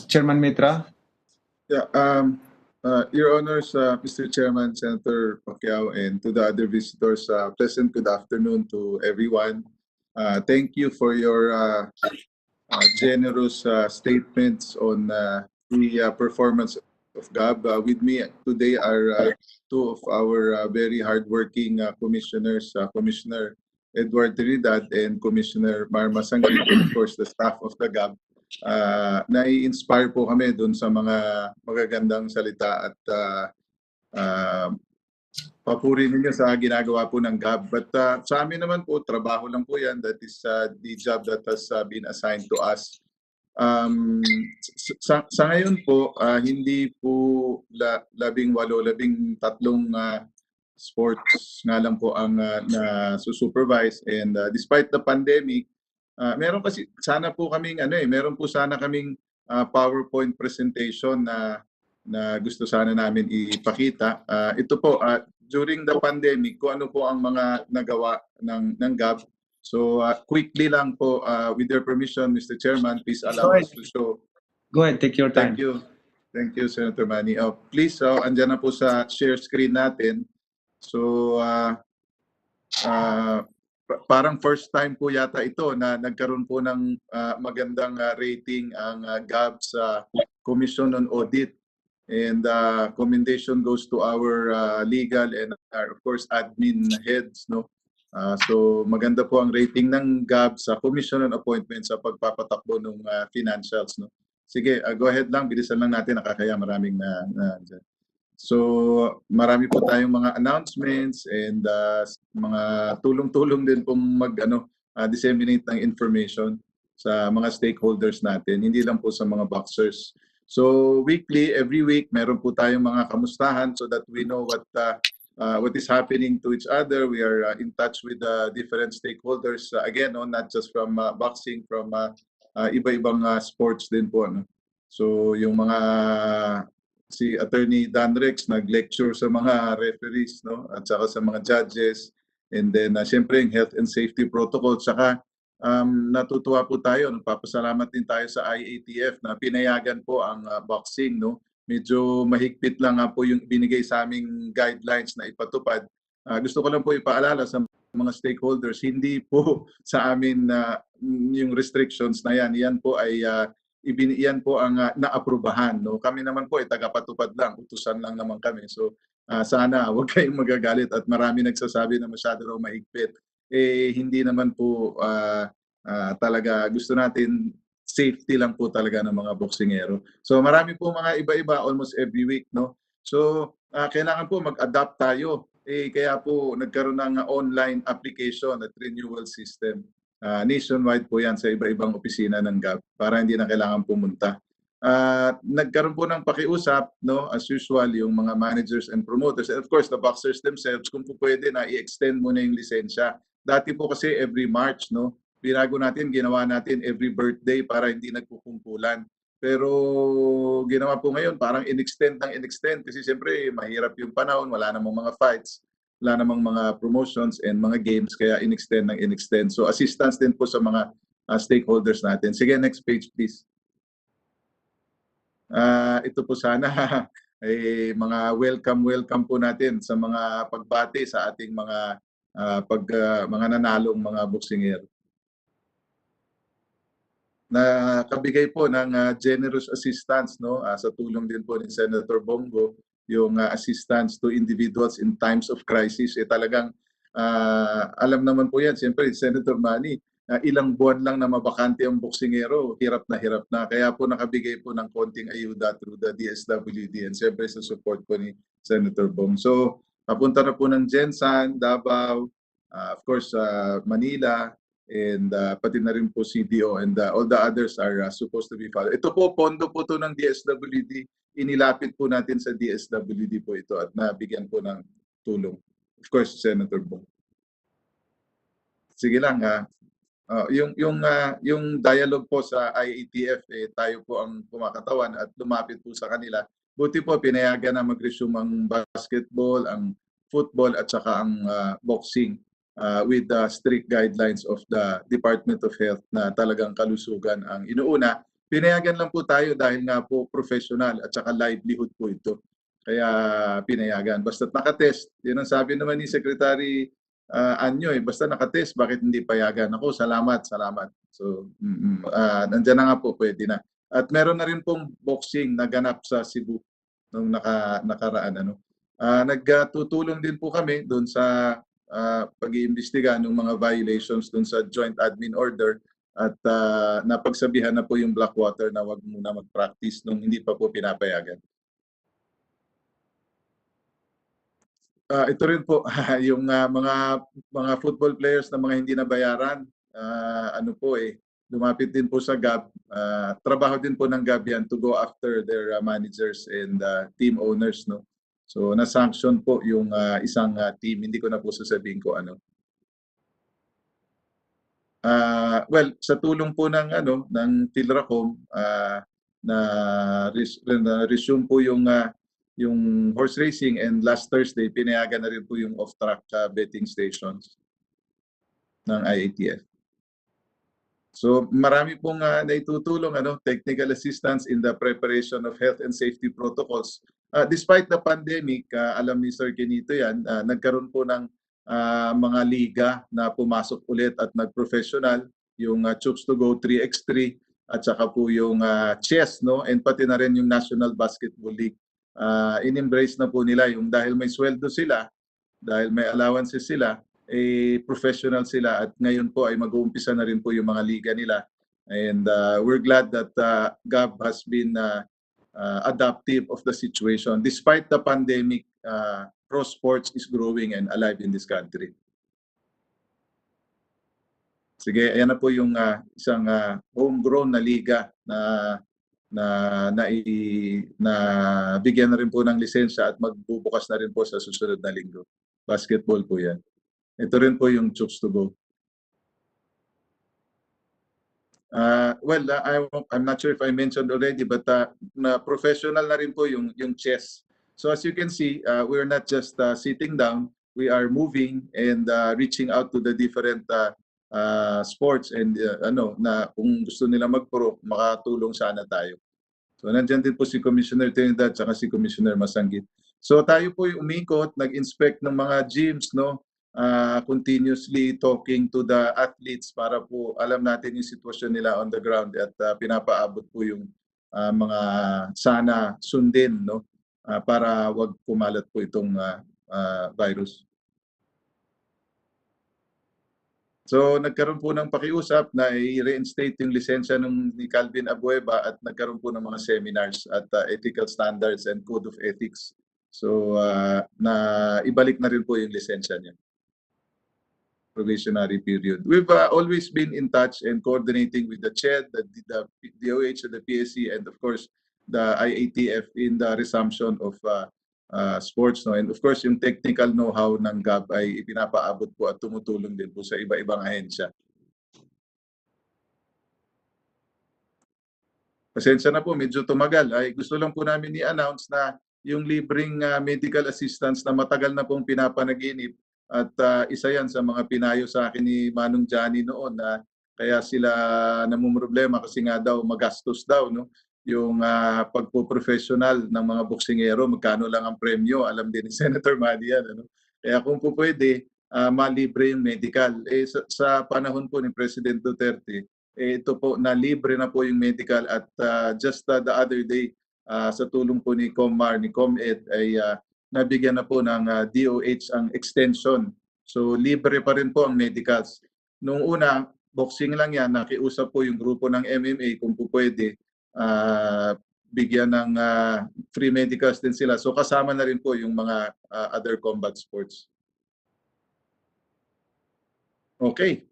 Chairman Mitra. Yeah, Your Honors, Mr. Chairman, Senator Pacquiao, and to the other visitors present, good afternoon to everyone. Thank you for your generous statements on the performance of GAB. With me today are two of our very hardworking commissioners, Commissioner Edward Trinidad and Commissioner Marma Sangrid, and of course the staff of the GAB. Nai-inspire po kami dun sa mga magagandang salita at papuri ninyo sa ginagawa po ng GAB. But sa amin naman po, trabaho lang po yan. That is the job that has been assigned to us. Sa ngayon po, hindi po 18, 13 sports nga lang po ang na-supervise. And despite the pandemic, meron kasi sana po kaming meron po sana kaming PowerPoint presentation na gusto sana namin ipakita. Ito po, during the pandemic, kung ano po ang mga nagawa ng GAB. So quickly lang po, with your permission, Mr. Chairman, please allow us to show. Go ahead, take your time. Thank you, Senator Manny. Please, andyan na po sa share screen natin. So parang first time po yata ito na nagkaroon po ng magandang rating ang GAB sa Commission on Audit. And commendation goes to our legal and our, of course, admin heads, no? So maganda po ang rating ng GAB sa Commission on Appointments sa pagpapatakbo ng financials, no? Sige, go ahead lang, bilisan lang natin, nakakaya maraming So marami po tayong mga announcements and mga tulong-tulong din pong disseminate ng information sa mga stakeholders natin, hindi lang po sa mga boxers. So weekly, every week, meron po tayong mga kamustahan so that we know what is happening to each other. We are in touch with different stakeholders, again, not just from boxing, from iba-ibang sports din po. No? So yung si Attorney Dan Rex nag-lecture sa mga referees, no? At saka sa mga judges, and then siyempre yung health and safety protocol. Saka natutuwa po tayo, nagpapasalamat din tayo sa IATF na pinayagan po ang boxing, no? Medyo mahigpit lang po yung binigay sa aming guidelines na ipatupad. Gusto ko lang po ipaalala sa mga stakeholders, hindi po sa amin yung restrictions na yan. Yan po ay yan po ang naaprubahan, no? Kami naman po ay tagapatupad lang, utusan lang naman kami. So sana huwag kayong magagalit at marami nagsasabi na masyado raw mahigpit. Hindi naman po talaga, gusto natin safety lang po talaga ng mga boksingero. So marami po mga iba-iba almost every week, no? So kailangan po mag-adapt tayo. Kaya po nagkaroon ng online application at renewal system. Nationwide po yan sa iba-ibang opisina ng GAB para hindi na kailangan pumunta. Nagkaroon po ng pakiusap, no, as usual, yung mga managers and promoters, and of course the boxers themselves, kung po pwede na i-extend muna yung lisensya. Dati po kasi every March, no, binago natin, ginawa natin every birthday para hindi nagkukumpulan. Pero ginawa po ngayon, parang in-extend kasi siyempre mahirap yung panahon, wala namang mga fights, wala namang mga promotions and mga games, kaya in-extend. So assistance din po sa mga stakeholders natin. Sige, next page please. Ito po sana mga welcome po natin sa mga pagbati sa ating mga mga nanalong mga boksingero. Nakabigay po ng generous assistance, no, sa tulong din po ni Senator Bongo, yung assistance to individuals in times of crisis. Talagang alam naman po yan, siyempre Senator Manny, ilang buwan lang na mabakante ang boksingero, hirap na. Kaya po nakabigay po ng konting ayuda through the DSWD and siyempre sa support po ni Senator Bong. So papunta na po ng Jensan, Davao, of course Manila, and pati na rin po CDO, and all the others are supposed to be followed. Ito po, pondo po to ng DSWD. Inilapit po natin sa DSWD po ito at nabigyan po ng tulong. Of course, Senator Bong. Sige lang yung dialogue po sa IATF, tayo po ang kumakatawan at lumapit po sa kanila. Buti po pinayagan na mag-resume ang basketball, ang football at saka ang boxing. With the strict guidelines of the Department of Health na talagang kalusugan ang inuuna. Pinayagan lang po tayo dahil nga po professional at saka livelihood po ito. Kaya pinayagan. Basta't nakatest. Yan ang sabi naman ni Secretary anyo eh. Basta nakatest, bakit hindi payagan? Ako, salamat. So, nandiyan na nga po, pwede na. At meron na rin pong boxing na ganap sa Cebu nung nakaraan. Nagtutulong din po kami doon sa pag-iimbestiga ng mga violations doon sa Joint Admin Order at napagsabihan na po yung Blackwater na wag muna mag-practice nung hindi pa po pinapayagan. Ito rin po yung mga football players na mga hindi nabayaran, lumapit din po sa GAB. Trabaho din po ng GAB yan to go after their managers and team owners, no. So na-sanction po yung isang team, hindi ko na po sasabihin ko ano. Well, sa tulong po ng Philracom, na resume po yung horse racing, and last Thursday pinayagan na rin po yung off-track betting stations ng IATF. So marami pong naitutulong technical assistance in the preparation of health and safety protocols. Despite the pandemic, alam ni Sir Kenito yan, nagkaroon po ng mga liga na pumasok ulit at nag-professional, yung Chooks to Go 3x3 at saka po yung chess, no, and pati na rin yung National Basketball League. In-embrace na po nila yung dahil may sweldo sila, dahil may allowances sila, professional sila, at ngayon po ay mag-uumpisa na rin po yung mga liga nila. And we're glad that GAB has been adaptive of the situation. Despite the pandemic, pro sports is growing and alive in this country. Sige, ayan na po yung isang homegrown na liga na bigyan na rin po ng lisensya at magbubukas na rin po sa susunod na linggo. Basketball po yan. Ito rin po yung Chooks to Go. Well, I'm not sure if I mentioned already, but na professional na rin po yung chess. So as you can see, we're not just sitting down, we are moving and reaching out to the different sports, and na kung gusto nila mag-pro, makatulong sana tayo. So nandiyan din po si Commissioner Trinidad at si Commissioner Masanggit. So tayo po yung umikot, nag-inspect ng mga gyms, no? Continuously talking to the athletes para po alam natin yung sitwasyon nila on the ground, at pinapaabot po yung mga sana sundin, no? Para wag kumalat po itong virus. So nagkaroon po ng pakiusap na i-reinstate yung lisensya ni Calvin Abueva, at nagkaroon po ng mga seminars at ethical standards and code of ethics. So na ibalik na rin po yung lisensya niya. Probationary period. We've always been in touch and coordinating with the CHED, the DOH, and the PSC, and of course the IATF in the resumption of sports, no? And of course yung technical know-how ng GAB ay ipinapaabot po at tumutulong din po sa iba-ibang ahensya. Pasensya na po, medyo tumagal. Ay gusto lang po namin i-announce na yung libreng medical assistance na matagal na pong pinapanaginip, at isa yan sa mga pinayo sa akin ni Manong Johnny noon, na kaya sila namumroblema kasi nga daw magastos daw, no? Yung pagpo-professional ng mga boksingero, magkano lang ang premyo, alam din ni Senator Manny yan, ano? Kaya kung po pwede, malibre yung medical. Sa panahon po ni President Duterte, ito po, na libre na po yung medical, at just the other day, sa tulong po ni Comar, ni ComEd, ay nabigyan na po ng DOH ang extension. So libre pa rin po ang medicals. Nung una, boxing lang yan, nakiusap po yung grupo ng MMA kung po pwede, bigyan ng free medicals din sila. So kasama na rin po yung mga other combat sports. Okay.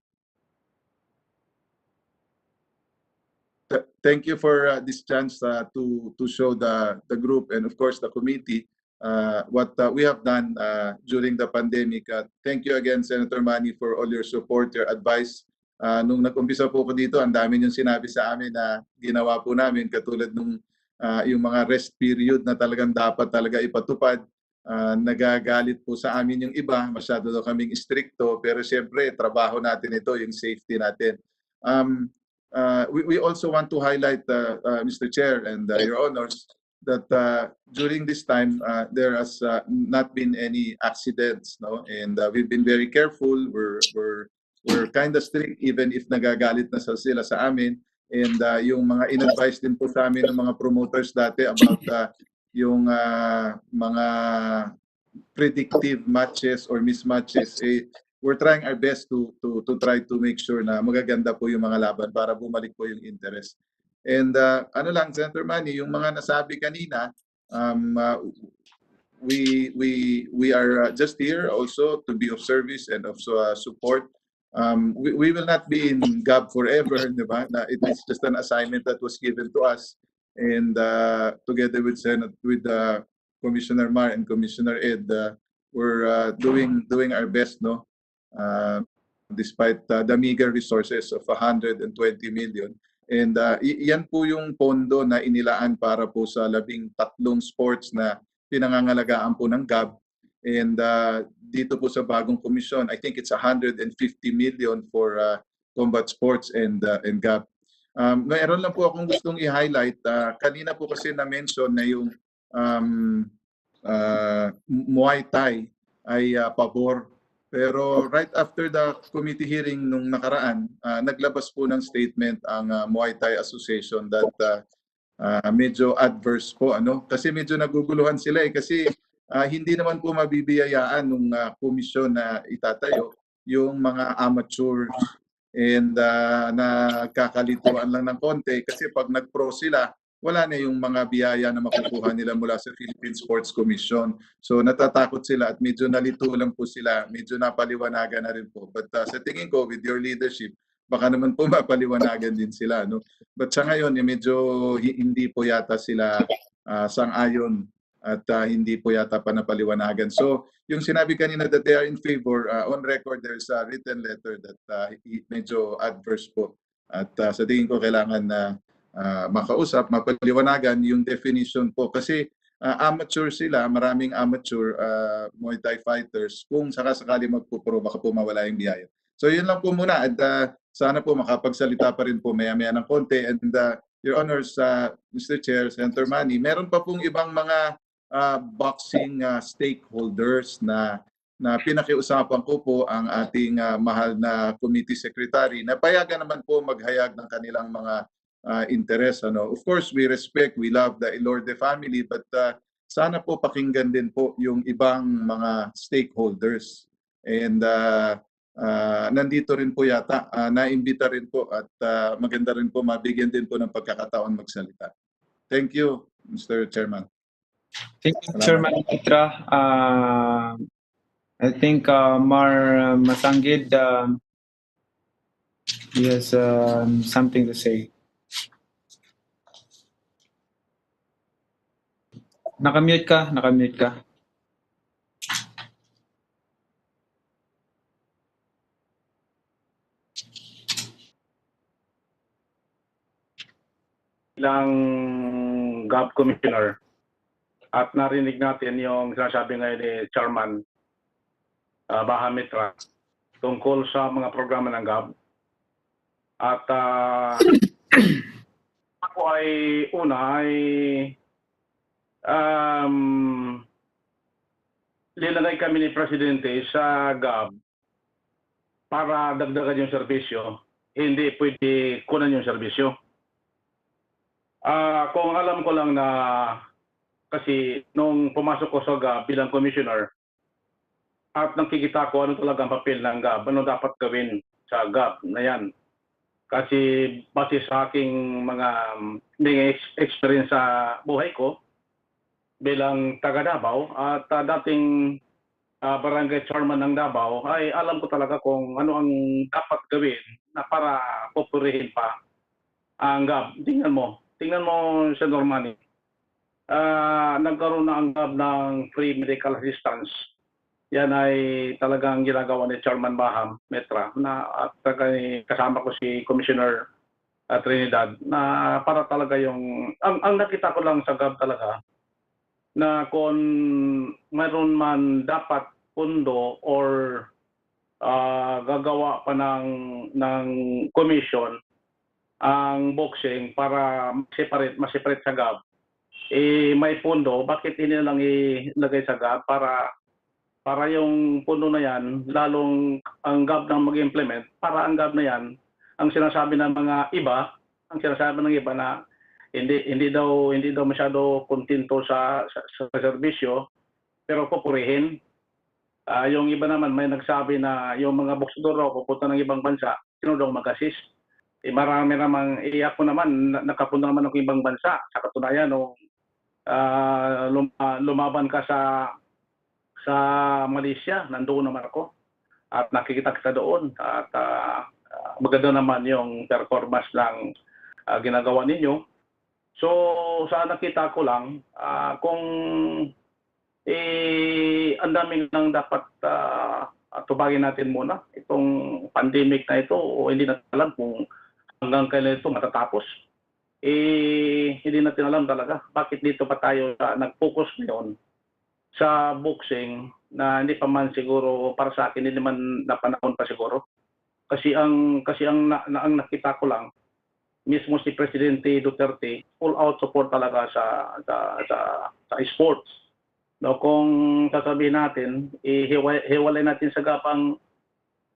Thank you for this chance to show the group and of course the committee what we have done during the pandemic. Thank you again, Senator Manny, for all your support, your advice. Nung nag-umpisa po ko dito, ang dami niyong sinabi sa amin na ginawa po namin, katulad nung yung mga rest period na talagang dapat talaga ipatupad. Nagagalit po sa amin yung iba, masyado daw kaming stricto, pero siyempre trabaho natin ito, yung safety natin. We also want to highlight, Mr. Chair and Your Honors, that during this time there has not been any accidents, no, and we've been very careful. We're kind of strict even if nagagalit na sila sa amin, and yung mga in-advise din po sa amin ng mga promoters dati about yung mga predictive matches or mismatches, we're trying our best to try to make sure na magaganda po yung mga laban para bumalik po yung interest. And ano lang, Senator Manny, yung mga nasabi kanina, we are just here also to be of service and of support. We will not be in GAB forever, di ba? It is just an assignment that was given to us, and together with Commissioner Mar and Commissioner Ed, we're doing our best, no? Despite the meager resources of 120 million. And yan po yung pondo na inilaan para po sa 13 sports na pinangangalagaan po ng GAB. And dito po sa bagong komisyon, I think it's 150 million for combat sports and GAB. Mayroon lang po akong gustong i-highlight. Kanina po kasi na-mention na yung Muay Thai ay pabor. Pero right after the committee hearing nung nakaraan, naglabas po ng statement ang Muay Thai Association that medyo adverse po, ano? Kasi medyo naguguluhan sila kasi hindi naman po mabibiyayaan nung komisyon na itatayo yung mga amateurs, and nagkakalituan lang ng konti kasi pag nag-pro sila, wala na yung mga biyaya na makukuha nila mula sa Philippine Sports Commission. So natatakot sila at medyo nalito lang po sila, medyo napaliwanagan na rin po. But sa tingin ko, with your leadership, baka naman po mapaliwanagan din sila, no? But sa ngayon, medyo hindi po yata sila sang-ayon at hindi po yata pa napaliwanagan. So yung sinabi kanina that they are in favor, on record there's a written letter that medyo adverse po. At sa tingin ko kailangan na makausap, mapaliwanagan yung definition po. Kasi amateur sila, maraming amateur Muay Thai fighters. Kung sakasakali magpupro, baka po mawala yung biyaya. So yun lang po muna. At sana po makapagsalita pa rin po maya-maya ng konti. And Your Honors, Mr. Chair, Senator Manny, meron pa pong ibang mga boxing stakeholders na pinakiusapan ko po ang ating mahal na committee secretary na payagan naman po maghayag ng kanilang mga interest. Ano. Of course, we respect, we love the Ilorde family, but sana po pakinggan din po yung ibang mga stakeholders. And nandito rin po yata, naimbita rin po at maganda rin po mabigyan din po ng pagkakataon magsalita. Thank you, Mr. Chairman. Thank you, Chairman Mitra. I think Mar Masangid, he has something to say. Nakamute ka, nakamute ka. Ilang GAB Commissioner at narinig natin yung sinasabi ngayon ni Chairman Baha Mitra tungkol sa mga programa ng GAB. At ako ay linagay kami ni Presidente sa GAB para dagdagan yung serbisyo. Hindi pwede kunan yung serbisyo. Kung alam ko lang na kasi nung pumasok ko sa GAB bilang commissioner at nakikita ko ano talagang papel ng GAB, ano dapat gawin sa GAB na yan. Kasi base sa aking mga experience sa buhay ko bilang taga Davao at dating barangay chairman ng Davao, ay alam ko talaga kung ano ang dapat gawin na para popurihin pa ang GAB. Tingnan mo, Senator Manny. Nagkaroon na ang GAB ng free medical assistance. Yan ay talagang ginagawa ni Chairman Baham Metra na at kasama ko si Commissioner Trinidad na para talaga yung ang nakita ko lang sa GAB talaga na kung mayroon man dapat pundo or gagawa pa ng commission ang boxing para ma-separate sa GAB. may pondo, bakit hindi na lang ilagay sa GAB para yung pondo na yan, lalong ang GAB nang mag-implement, para ang GAB na yan, ang sinasabi ng mga iba, na hindi daw masyado kontento sa serbisyo, pero pupurihin. Yung iba naman may nagsabi na yung mga boksador raw pupunta ng ibang bansa, sino daw mag-assist? Marami namang ako naman, nakapunta naman ng ibang bansa. Sa katunayan, nung lumaban ka sa Malaysia, nandoon naman ako. At nakikita kita doon. At maganda naman yung performance ng ginagawa ninyo. So, sa nakita ko lang, kung ang daming nang dapat tubagin natin muna itong pandemic na ito, o hindi natin alam kung hanggang kailan ito matatapos. Hindi natin alam talaga bakit dito pa tayo nag-focus ngayon sa boxing na hindi pa man siguro para sa akin, hindi man na panahon pa siguro. Kasi ang nakita ko lang, mismo si Presidente Duterte full out support talaga sa sports. No, kung sasabihin natin, hiwalay natin sa gapang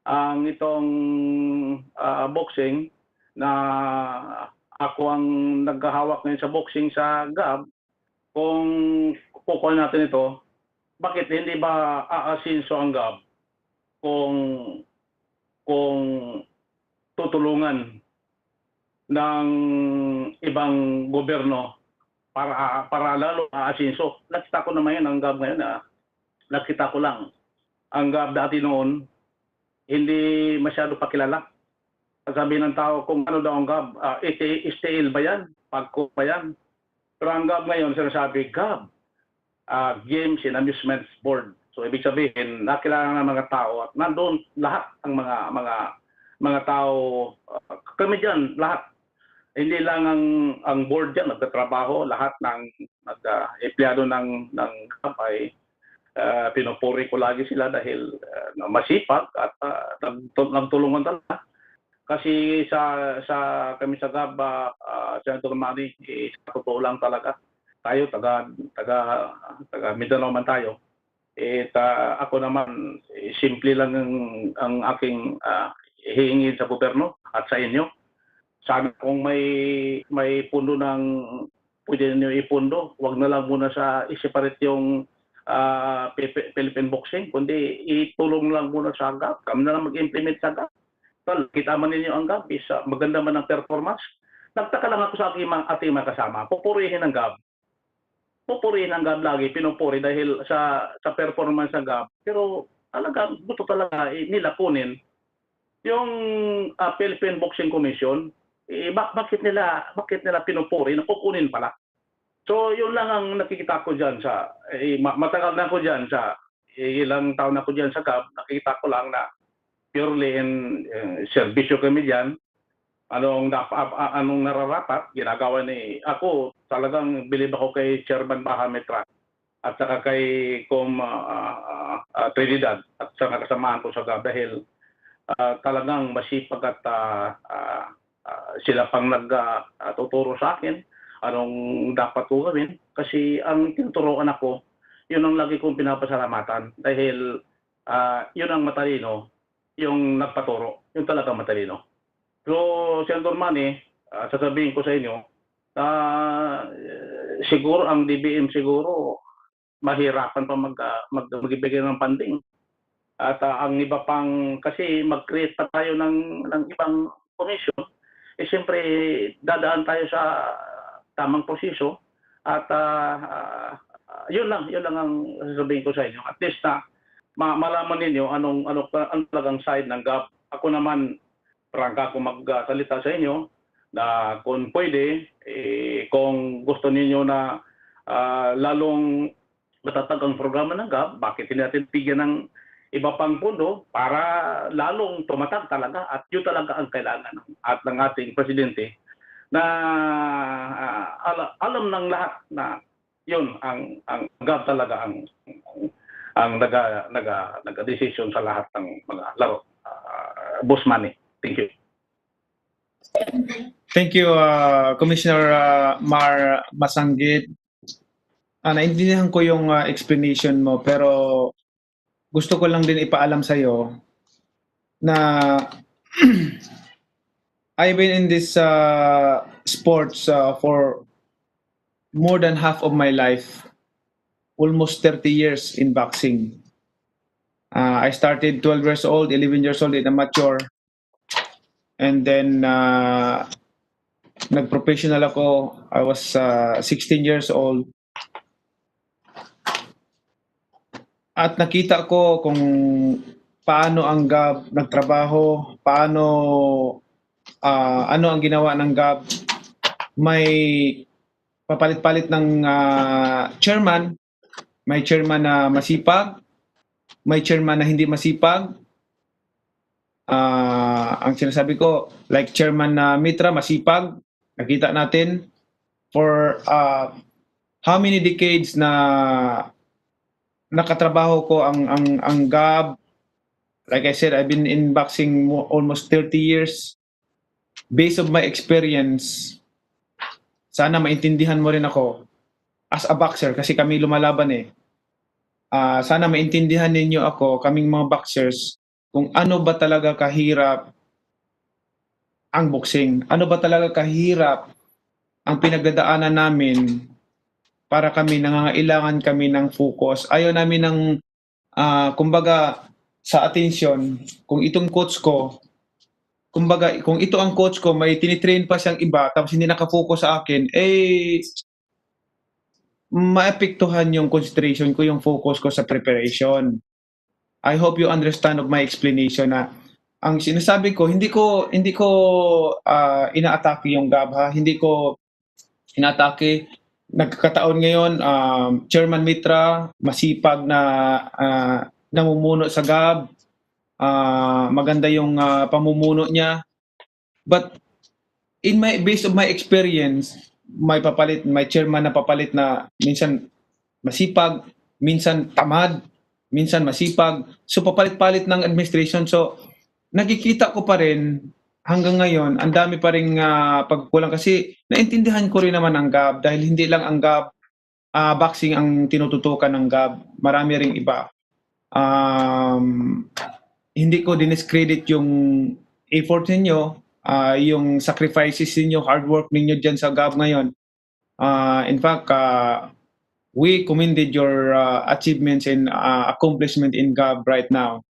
ang itong boxing na ako ang naghahawak ngayon sa boxing sa GAB, kung kukuha natin ito, bakit hindi ba aasinso ang GAB kung tutulungan ng ibang gobyerno para lalo aasinso? Nakita ko naman yun ang GAB ngayon. Nakita ko lang. Ang GAB dati noon, hindi masyado pakilala. Sabihin ng tao kung ano daw ang GAB, STL ba yan? Pagko ba yan? Pero ang GAB ngayon, sinasabi, GAB, Games and Amusements Board. So ibig sabihin, nakilala ng mga tao at nandoon lahat ang mga tao, kami dyan, lahat. Hindi lang ang board dyan, nagtatrabaho, lahat ng empleyado ng GAB ay pinupuri ko lagi sila dahil masipag at nagtulungan talaga. Kasi sa kami sa GAB, Senator Manny, sa totoo lang talaga, tayo taga Mindanao man tayo. Ako naman, simple lang ang aking hihingin sa gobyerno at sa inyo. Sana kung may pundo ng pwede niyo ipundo, wag na lang muna sa i-separate yung Philippine boxing, kundi itulong lang muna sa GAB. Kami na lang mag-implement sa GAB. Kita man ninyo ang GAB, maganda man ang performance. Nagtaka lang ako sa ating mga kasama, pupurihin ang GAB. Pupurihin ang GAB lagi, pinupuri dahil sa performance ng GAB. Pero talagang gusto talaga nila kunin yung Philippine Boxing Commission. Bakit nila pinupuri, nakukunin pala. So yun lang ang nakikita ko dyan matagal na ako dyan ilang taon na ako dyan sa GAB, nakikita ko lang na purely in serbisyo kami diyan. Anong nararapat ginagawa ni ako, talagang bilib ako kay Chairman Bahametra at saka kay Trinidad at saka kasamahan ko sa GAB dahil talagang masipag at sila pang nagtuturo sa akin anong dapat ko gawin, kasi ang tinuturuan ako, yun ang lagi kong pinapasalamatan dahil yun ang matalino, yung nagpaturo, yung talaga matalino. So, Senator Manny, sasabihin ko sa inyo, siguro ang DBM siguro mahirapan pa magbigay ng funding. At ang iba pang, kasi mag-create pa tayo ng ibang komisyon, siyempre dadaan tayo sa tamang proseso at yun lang ang sasabihin ko sa inyo. At least na malaman ninyo anong talagang side ng GAB. Ako naman, prangka ko magsalita sa inyo na kung pwede, kung gusto ninyo na lalong matatag ang programa ng GAB, bakit hindi natin bigyan ng iba pang pundo para lalong tumatag talaga, at yun talaga ang kailangan at ng ating presidente na alam ng lahat na yun ang GAB talaga ang nag-decision sa lahat ng mga laro. Boss Manny, thank you. Thank you, Commissioner Mar Masanggit. naintindihan ko yung explanation mo, pero gusto ko lang din ipaalam sa'yo na I've been in this sports for more than half of my life, almost 30 years in boxing. I started 12 years old, 11 years old in amateur. And then nag-professional ako. I was 16 years old. At nakita ko kung paano ang GAB nagtrabaho, paano ano ang ginawa ng GAB. May papalit-palit ng chairman, may chairman na masipag, may chairman na hindi masipag. Ang sinasabi ko, like Chairman Mitra, masipag, nakita natin for how many decades na nakatrabaho ko ang GAB. Like I said, I've been in boxing almost 30 years. Based on my experience, sana maintindihan mo rin ako as a boxer kasi kami lumalaban eh. Sana maintindihan ninyo ako, kaming mga boxers, kung ano ba talaga kahirap ang boxing. Ano ba talaga kahirap ang pinagdadaanan namin para kami nangangailangan kami ng focus. Ayaw namin ng kumbaga sa attention, kung itong coach ko, kumbaga kung ito ang coach ko, may tinitrain pa siyang iba tapos hindi nakafocus sa akin, eh maapektuhan yung concentration ko, yung focus ko sa preparation. I hope you understand of my explanation na ang sinasabi ko, hindi ko inaatake yung GAB ha, hindi ko inaatake. Nagkakataon ngayon, Chairman Mitra, masipag na namumuno sa GAB, maganda yung pamumuno niya. But based on my experience, may chairman na papalit na minsan masipag, minsan tamad, minsan masipag. So papalit-palit ng administration. So nakikita ko pa rin hanggang ngayon, ang dami pa ring pagkulang kasi naintindihan ko rin naman ang GAB dahil hindi lang ang GAB boxing ang tinututukan ng GAB. Marami ring iba. Hindi ko diniscredit yung effort ninyo, yung sacrifices ninyo, hard work ninyo dyan sa GAB ngayon. In fact, we commended your achievements and accomplishment in GAB right now.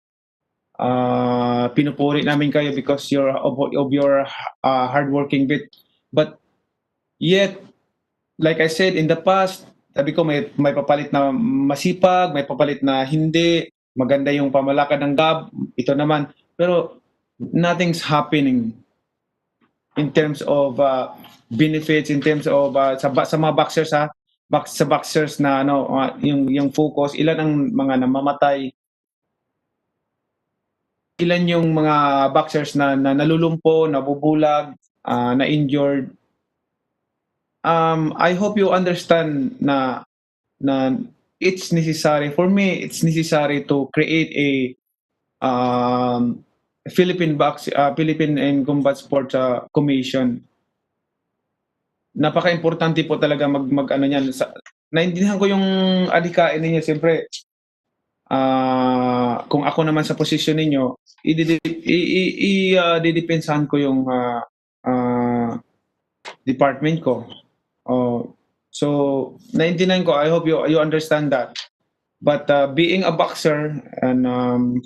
Pinupuri namin kayo because of your hardworking bit. But yet, like I said in the past, sabi ko may papalit na masipag, may papalit na hindi, maganda yung pamalakad ng GAB, ito naman. Pero nothing's happening in terms of benefits, in terms of sa mga boxers sa boxers na yung focus, ilan ang mga namamatay, ilan yung mga boxers na nalulumpo, nabubulag, na injured. I hope you understand na it's necessary for me. It's necessary to create a Philippine and Combat Sports Commission. Napaka-importante po talaga mag ano niyan. Naintindihan ko yung adhikain ninyo, siyempre. Kung ako naman sa posisyon ninyo, didepensahan ko yung department ko. So, naintindihan ko. I hope you understand that. But being a boxer and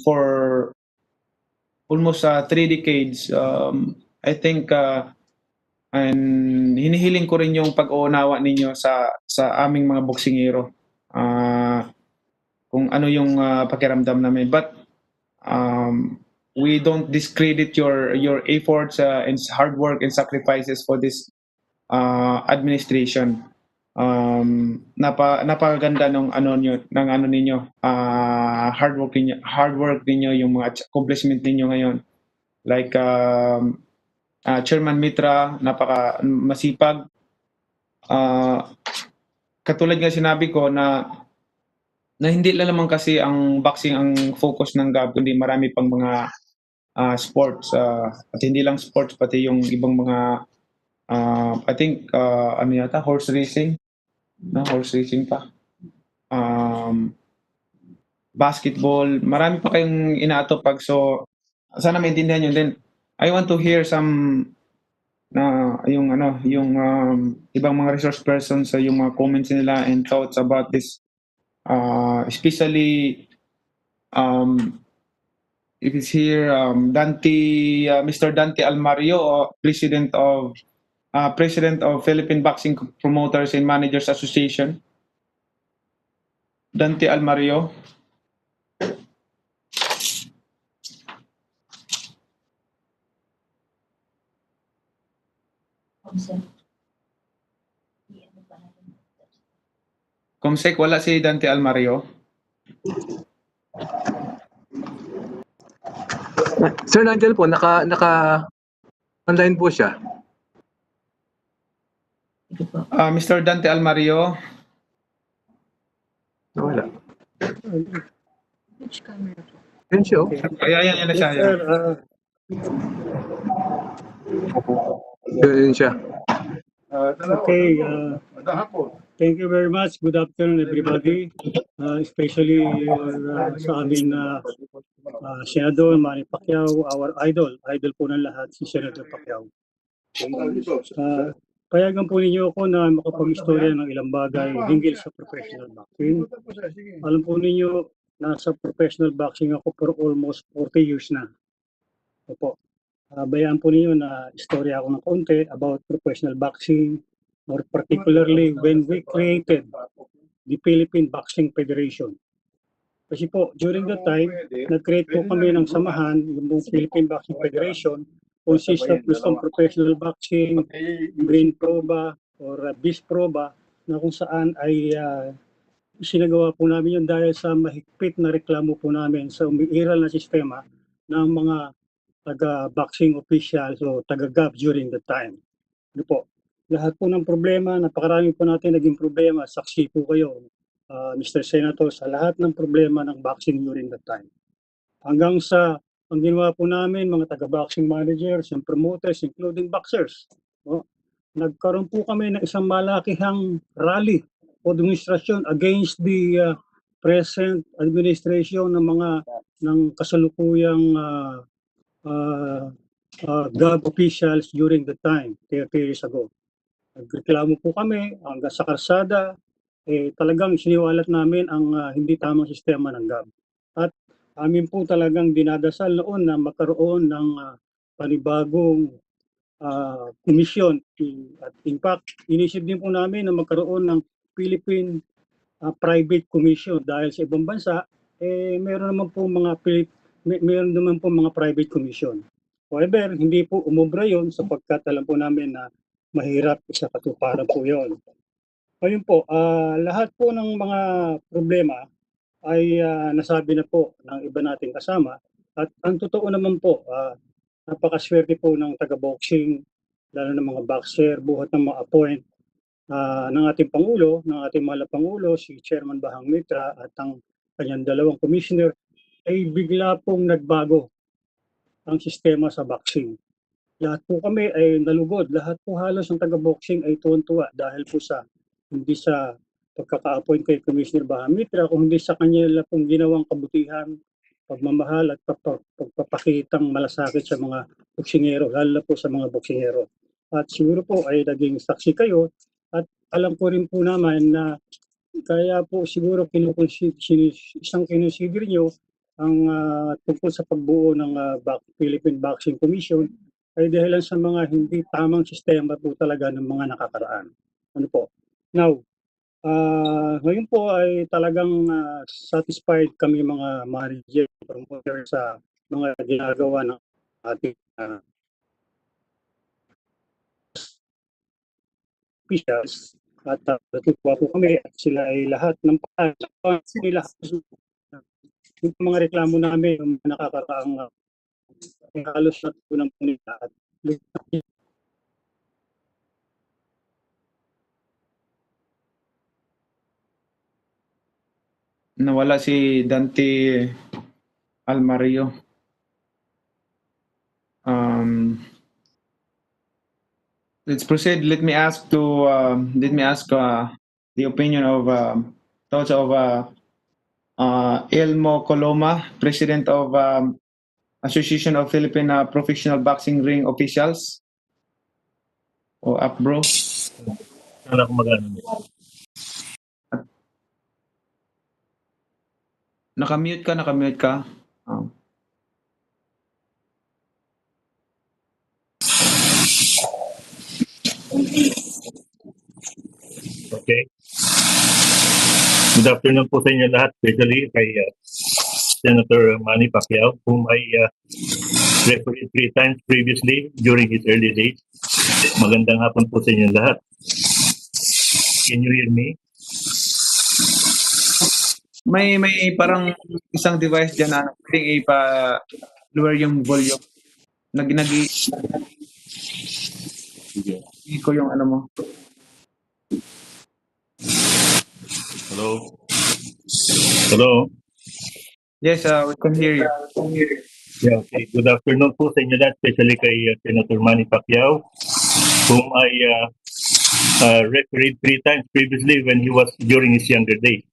for almost 3 decades, I think and hinihiling ko rin yung pag-uunawa ninyo sa aming mga boksingero. Kung ano yung pakiramdam namin. But we don't discredit your efforts and hard work and sacrifices for this administration. Napakaganda ng ninyo, hard work ninyo, yung mga accomplishment ninyo ngayon. Like Chairman Mitra, napaka masipag. Katulad nga sinabi ko na hindi lang naman kasi ang boxing ang focus ng GAB, kundi marami pang mga sports, at hindi lang sports, pati yung ibang mga I think ano yata, horse racing pa. basketball. Marami pa kayong inaatupag. So, sana maintindihan nyo. Then, I want to hear some yung ibang mga resource persons sa yung mga comments nila and thoughts about this, especially it is here Mr. Dante Almario, president of Philippine Boxing Promoters and Managers Association. Dante Almario. Comsec, wala si Dante Almario. Sir, nandiyan po, online po siya. Mr. Dante Almario. Wala. Yan siya. Ayan na siya. Sir, Yan siya. okay. Thank you very much. Good afternoon, everybody. Especially sa amin Senador Manny Pacquiao, our idol. Idol po ng lahat, si Senator Pacquiao. Payagan po ninyo ako na makapag-istorya ng ilang bagay hinggil sa professional boxing. Alam po ninyo, nasa professional boxing ako for almost 40 years na. Opo. Bayaan po ninyo na istorya ako ng konti about professional boxing, more particularly when we created the Philippine Boxing Federation. Kasi po, during that time, nag-create po kami ng samahan, yung Philippine Boxing Federation, consists of some professional boxing, green proba, or beast proba, na kung saan ay sinagawa po namin yun dahil sa mahigpit na reklamo po namin sa umiiral na sistema ng mga taga-boxing officials o taga-GAB during that time. Ano po? Lahat po ng problema, napakarami po natin naging problema, saksi po kayo, Mr. Senator, sa lahat ng problema ng boxing during that time. Hanggang sa ang ginawa po namin, mga taga-boxing managers and promoters, including boxers, nagkaroon po kami ng isang malakihang rally o demonstration against the present administration ng kasalukuyang GAB officials during the time, 30 years ago. Nagreklamo po kami hanggang sa karsada, talagang siniwalat namin ang hindi tamang sistema ng GAB. At amin po talagang dinadasal noon na magkaroon ng panibagong komisyon. At in fact, inisip din po namin na magkaroon ng Philippine Private Commission dahil sa ibang bansa, meron naman po mga private commission. However, hindi po umubra yon sapagkat alam po namin na mahirap sa katuparan po yon. Ngayon po, lahat po ng mga problema ay nasabi na po ng iba nating kasama. At ang totoo naman po, napakaswerte po ng taga-boxing, lalo ng mga boxer, buhat ng mga appoint ng ating Pangulo, ng ating mahal na Pangulo, si Chairman Bahang Mitra at ang kanyang dalawang commissioner, ay bigla pong nagbago ang sistema sa boxing. Lahat po kami ay nalugod, lahat po halos ng taga-boxing ay tuwan-tuwa dahil po sa hindi sa pagkaka-appoint kay Commissioner Bahang Mitra, kung hindi sa kanya pong ginawang kabutihan, pagmamahal at pagpapakitang malasakit sa mga boksingero, lalo na po sa mga boksingero. At siguro po ay naging saksi kayo at alam ko rin po naman na kaya po siguro isang kinonsider nyo ang tungkol sa pagbuo ng Philippine Boxing Commission ay dahilan sa mga hindi tamang sistema po talaga ng mga nakakaraan. Ano po? Now, ngayon po ay talagang satisfied kami mga manager, promoter sa mga ginagawa ng ating officials at natutuwa po kami at sila ay lahat ng yung mga reklamo namin, yung nakakaraang halos na tunang po nila at Nawala si Dante Almario. Let's proceed. Let me ask the opinion of thoughts of Elmo Coloma, President of Association of Philippine Professional Boxing Ring Officials. O up, bro. Sana ako mag-ano. Nakamute ka. Oh. Okay. Good afternoon po sa inyo lahat, especially kay Senator Manny Pacquiao, whom I refereed 3 times previously during his early days. Magandang hapon po sa inyo lahat. Can you hear me? May parang isang device dyan na pwedeng ipa-lower yung volume. Ko yung ano mo. Hello? Yes, we can hear you. Yeah, okay. Good afternoon po sa inyo lahat, especially kay Senator Manny Pacquiao, whom I refereed 3 times previously when he was during his younger days.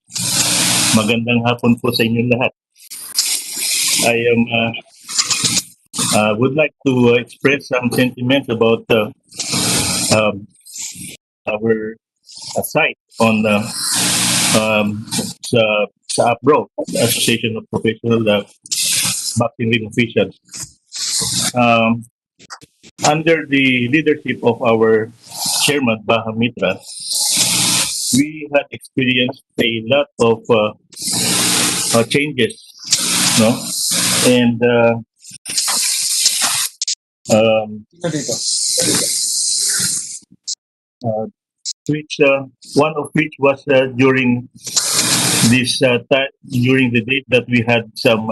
Magandang hapon po sa inyo lahat. I would like to express some sentiments about our site on sa APRO, Association of Professional Boxing Ring Officials. Under the leadership of our chairman, Baha Mitra, we had experienced a lot of changes, no? And one of which was during this during the date that we had some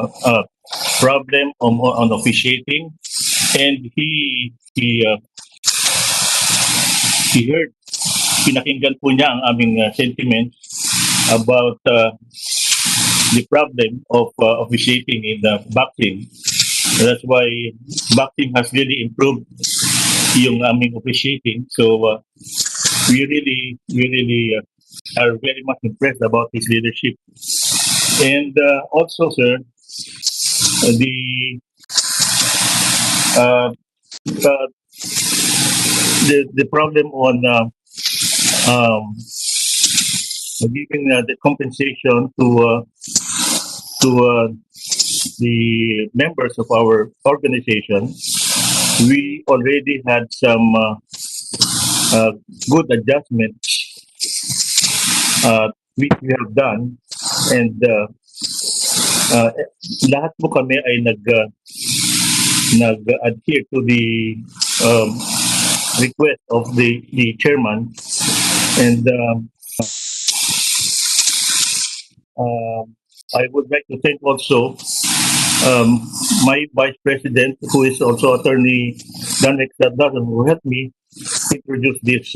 problem on officiating, and he heard, pinakinggan po niya ang aming sentiments about the problem of officiating in the boxing. That's why boxing has really improved yung aming officiating. So we really are very much impressed about his leadership. And also, sir, the problem on giving the compensation to the members of our organization, we already had some good adjustments which we have done, and lahat po kami ay nag-adhere to the request of the chairman, and I would like to thank also my vice president, who is also attorney Danek Sardasan, who helped me introduce this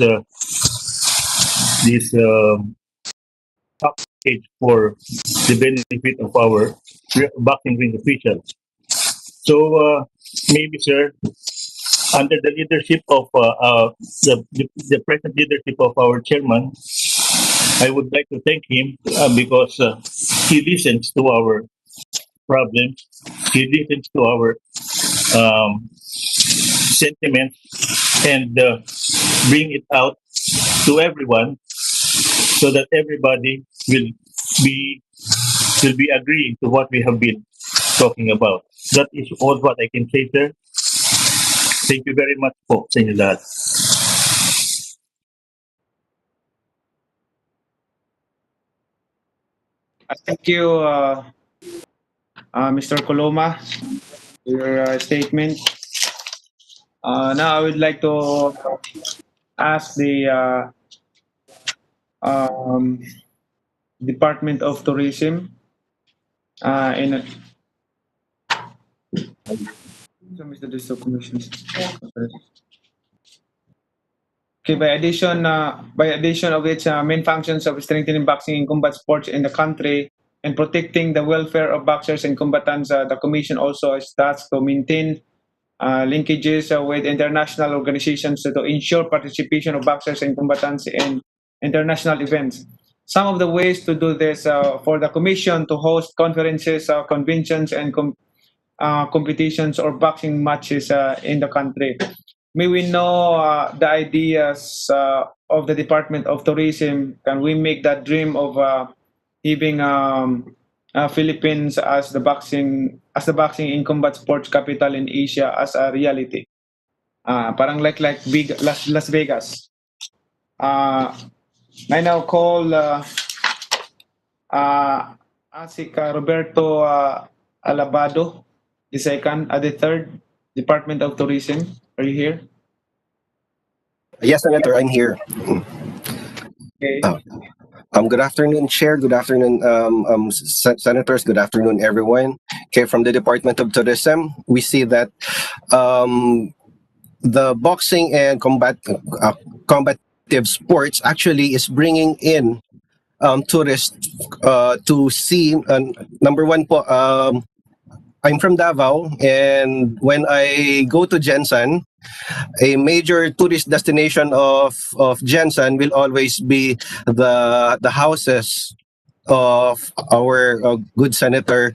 package for the benefit of our boxing ring officials. So maybe, sir, under the leadership of the present leadership of our chairman, I would like to thank him because he listens to our problems, he listens to our sentiments, and bring it out to everyone so that everybody will be agreeing to what we have been talking about. That is all what I can say, sir. Thank you very much po sa inyo lahat. Thank you, Mr. Coloma, for your statement. Now I would like to ask the Department of Tourism in Mr. District Commissions. Okay, by addition of its main functions of strengthening boxing and combat sports in the country and protecting the welfare of boxers and combatants, the Commission also is tasked to maintain linkages with international organizations to ensure participation of boxers and combatants in international events. some of the ways to do this for the commission to host conferences, conventions, and competitions or boxing matches in the country. May we know the ideas of the Department of Tourism? Can we make that dream of having Philippines as the boxing in combat sports capital in Asia as a reality? Parang like big Las Vegas. I now call Asika Roberto Alabado, the second, the third, Department of Tourism. Are you here? Yes, Senator, I'm here. Okay. Good afternoon, Chair. Good afternoon, Senators. Good afternoon, everyone. Okay, from the Department of Tourism, we see that the boxing and combative sports actually is bringing in tourists to see. Number one po, I'm from Davao, and when I go to Jensan, a major tourist destination of Jensan will always be the houses of our good Senator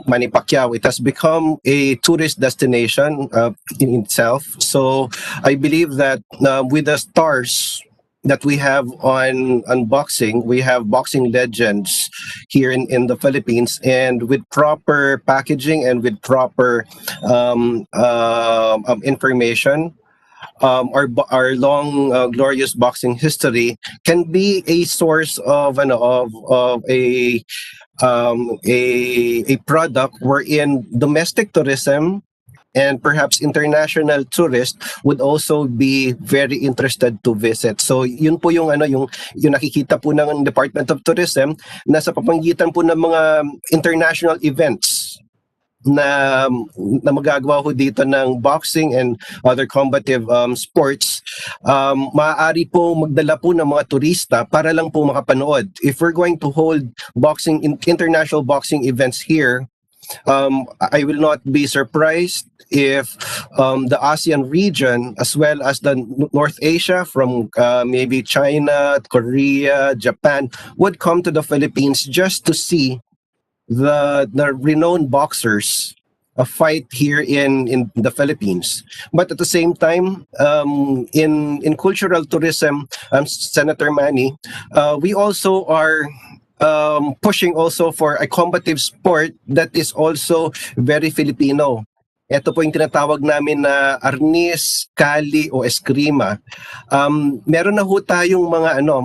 Manny Pacquiao. It has become a tourist destination in itself. So I believe that with the stars that we have on boxing, we have boxing legends here in the Philippines, and with proper packaging and with proper information, our long glorious boxing history can be a source of a product wherein domestic tourism and perhaps international tourists would also be very interested to visit. So yun po yung yung nakikita po ng Department of Tourism na sa pamamagitan po ng mga international events na magagawa ho dito ng boxing and other combative sports, maaari po magdala po ng mga turista para lang po makapanood. If we're going to hold international boxing events here, I will not be surprised if the ASEAN region, as well as the North Asia, from maybe China, Korea, Japan, would come to the Philippines just to see the renowned boxers fight here in the Philippines. But at the same time, in cultural tourism, Senator Manny, we also are pushing also for a combative sport that is also very Filipino. Ito po yung tinatawag namin na arnis, kali o eskrima. Meron na ho tayong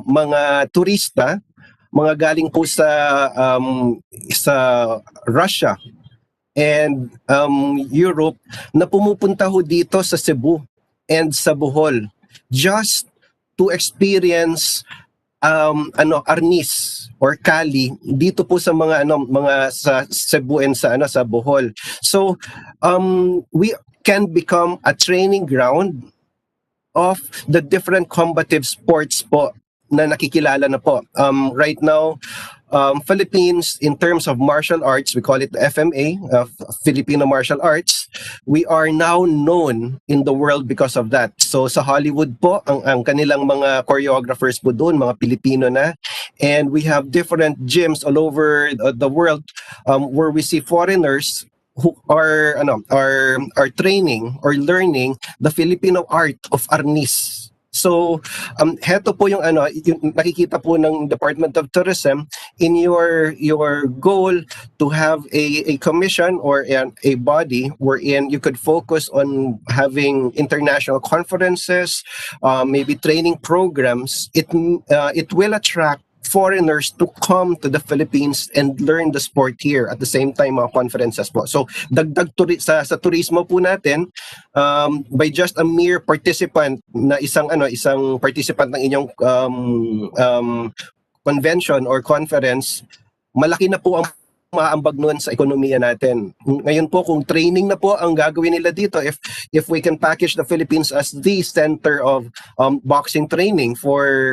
mga turista, mga galing po sa Russia and Europe na pumupunta ho dito sa Cebu and sa Bohol just to experience arnis or kali dito po sa mga sa Cebu and sa Bohol. So we can become a training ground of the different combative sports po na nakikilala na po. Right now, Philippines, in terms of martial arts, we call it the FMA, Filipino Martial Arts. We are now known in the world because of that. So sa Hollywood po, ang kanilang mga choreographers po doon, mga Pilipino na. And we have different gyms all over the world where we see foreigners who are training or learning the Filipino art of arnis. So, heto po yung nakikita po ng Department of Tourism in your goal to have a commission or a body wherein you could focus on having international conferences, maybe training programs. It will attract foreigners to come to the Philippines and learn the sport here at the same time mga conferences po. So dagdag sa turismo po natin, by just a mere participant na isang participant ng inyong convention or conference, malaki na po ang maambag noon sa ekonomiya natin. Ngayon po kung training na po ang gagawin nila dito, if we can package the Philippines as the center of boxing training for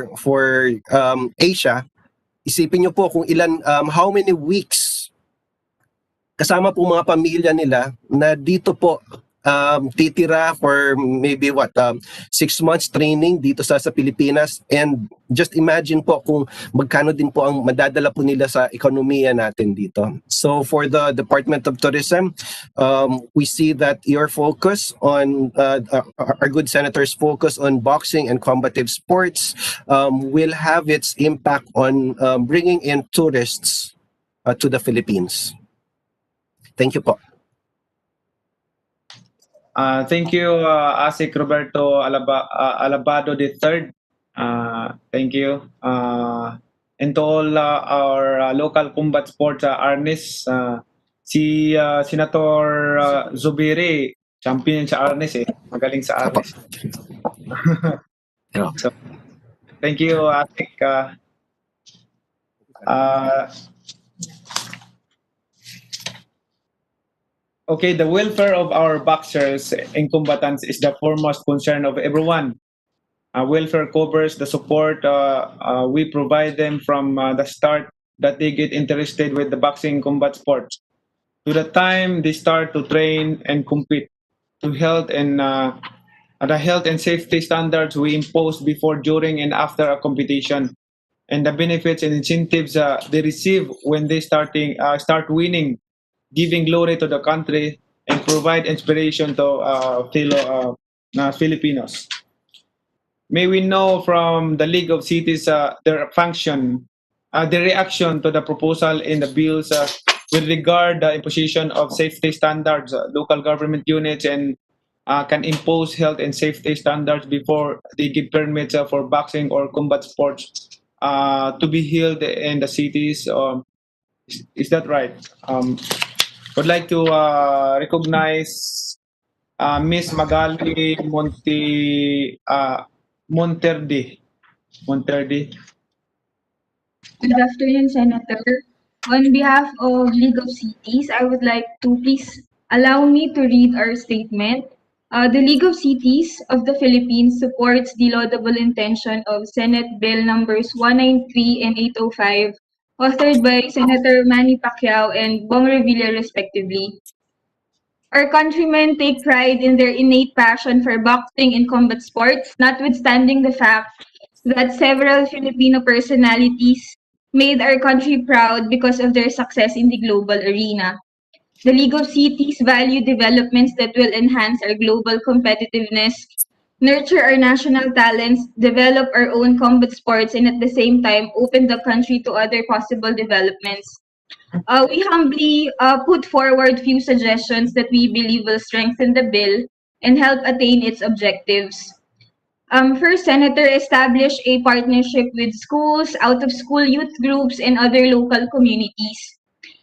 Asia, isipin niyo po kung how many weeks kasama po mga pamilya nila na dito po titira for maybe 6 months training dito sa Pilipinas, and just imagine po kung magkano din po ang madadala po nila sa ekonomiya natin dito. So for the Department of Tourism, we see that your focus on our good senators' focus on boxing and combative sports will have its impact on bringing in tourists to the Philippines. Thank you po. Thank you, Asik Roberto Alabado III. Thank you. And to all our local combat sports arnis, si Senator Zubiri, champion sa arnis eh. Magaling sa arnis. So, thank you, Asik. Okay, the welfare of our boxers and combatants is the foremost concern of everyone. Welfare covers the support we provide them from the start that they get interested with the boxing combat sports to the time they start to train and compete, to health and the health and safety standards we impose before, during, and after a competition, and the benefits and incentives they receive when they start winning, giving glory to the country and provide inspiration to fellow Filipinos. May we know from the League of Cities their reaction to the proposal in the bills with regard the imposition of safety standards. Local government units and can impose health and safety standards before they give permits for boxing or combat sports to be held in the cities. Is that right? Would like to recognize Miss Magali Monterdi. Good afternoon, Senator. On behalf of League of Cities, I would like to please allow me to read our statement. The League of Cities of the Philippines supports the laudable intention of Senate Bill numbers 193 and 805, authored by Senator Manny Pacquiao and Bong Revilla respectively. Our countrymen take pride in their innate passion for boxing and combat sports, notwithstanding the fact that several Filipino personalities made our country proud because of their success in the global arena. The League of Cities value developments that will enhance our global competitiveness, nurture our national talents, develop our own combat sports, and at the same time open the country to other possible developments. We humbly put forward few suggestions that we believe will strengthen the bill and help attain its objectives. First, Senator, establish a partnership with schools, out-of-school youth groups, and other local communities.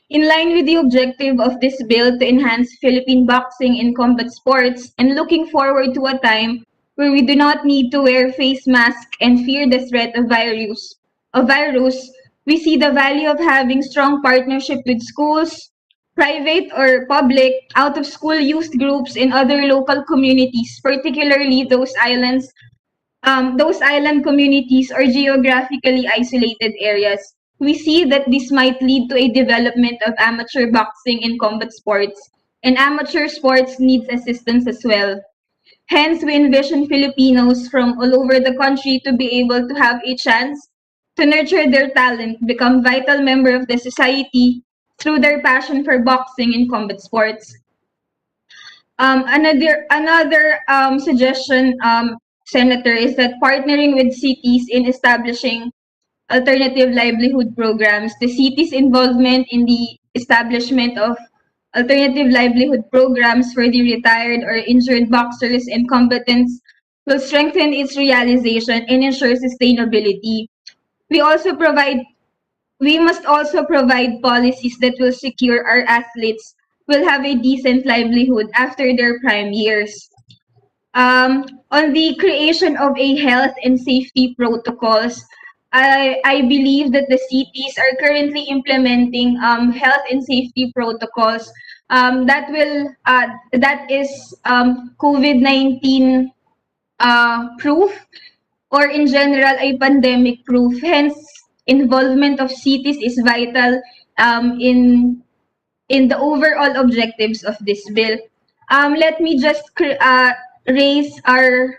In line with the objective of this bill to enhance Philippine boxing and combat sports, and looking forward to a time where we do not need to wear face masks and fear the threat of virus, we see the value of having strong partnership with schools, private or public, out-of-school youth groups, and other local communities, particularly those island communities or geographically isolated areas. We see that this might lead to a development of amateur boxing and combat sports, and amateur sports needs assistance as well. Hence, we envision Filipinos from all over the country to be able to have a chance to nurture their talent, become vital member of the society through their passion for boxing and combat sports. Another suggestion, Senator, is that partnering with cities in establishing alternative livelihood programs, the city's involvement in the establishment of alternative livelihood programs for the retired or injured boxers and combatants will strengthen its realization and ensure sustainability. We must also provide policies that will secure our athletes will have a decent livelihood after their prime years. On the creation of a health and safety protocols, I believe that the cities are currently implementing health and safety protocols that is COVID-19 proof, or in general a pandemic proof. Hence, involvement of cities is vital in the overall objectives of this bill. let me just raise our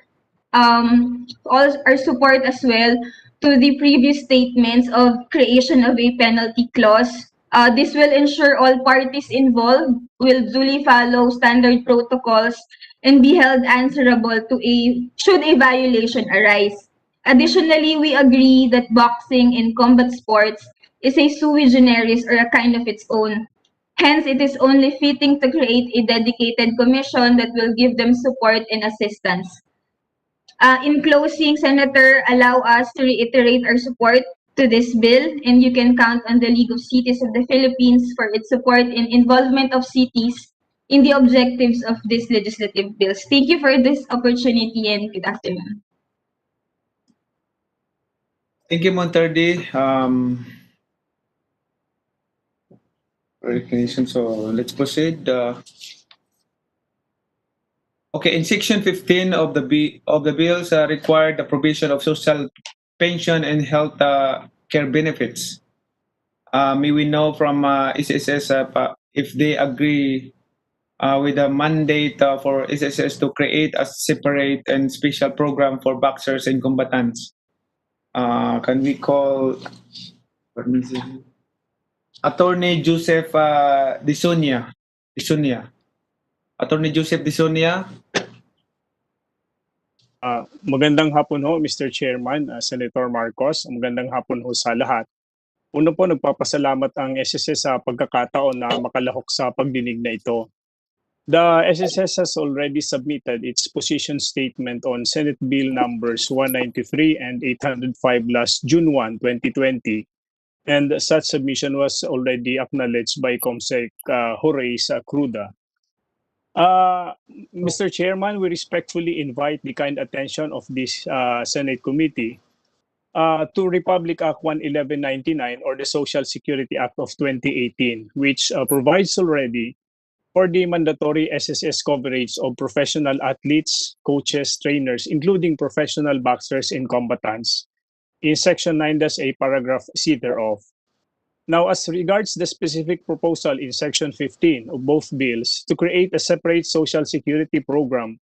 all our support as well to the previous statements of creation of a penalty clause. This will ensure all parties involved will duly follow standard protocols and be held answerable to should a violation arise. Additionally, we agree that boxing in combat sports is a sui generis or a kind of its own. Hence, it is only fitting to create a dedicated commission that will give them support and assistance. In closing, Senator, allow us to reiterate our support to this bill, and you can count on the League of Cities of the Philippines for its support and involvement of cities in the objectives of these legislative bills. Thank you for this opportunity and good afternoon. Thank you, Monterdi. Recognition. So let's proceed. Okay, in section 15 of the bills required the provision of social pension and health care benefits. May we know from SSS if they agree with the mandate for SSS to create a separate and special program for boxers and combatants. Can we call Attorney Joseph Disonia? Attorney Joseph Disonia. Magandang hapon ho, Mr. Chairman, Senator Marcos. Magandang hapon ho sa lahat. Una po, nagpapasalamat ang SSS sa pagkakataon na makalahok sa pagdinig na ito. The SSS has already submitted its position statement on Senate Bill numbers 193 and 805 last June 1, 2020. And such submission was already acknowledged by Comsec Horace Cruda. Mr. Chairman, we respectfully invite the kind attention of this Senate committee to Republic Act 11199 or the Social Security Act of 2018, which provides already for the mandatory SSS coverage of professional athletes, coaches, trainers, including professional boxers and combatants in Section 9-A paragraph C thereof. Now, as regards the specific proposal in Section 15 of both bills to create a separate Social Security program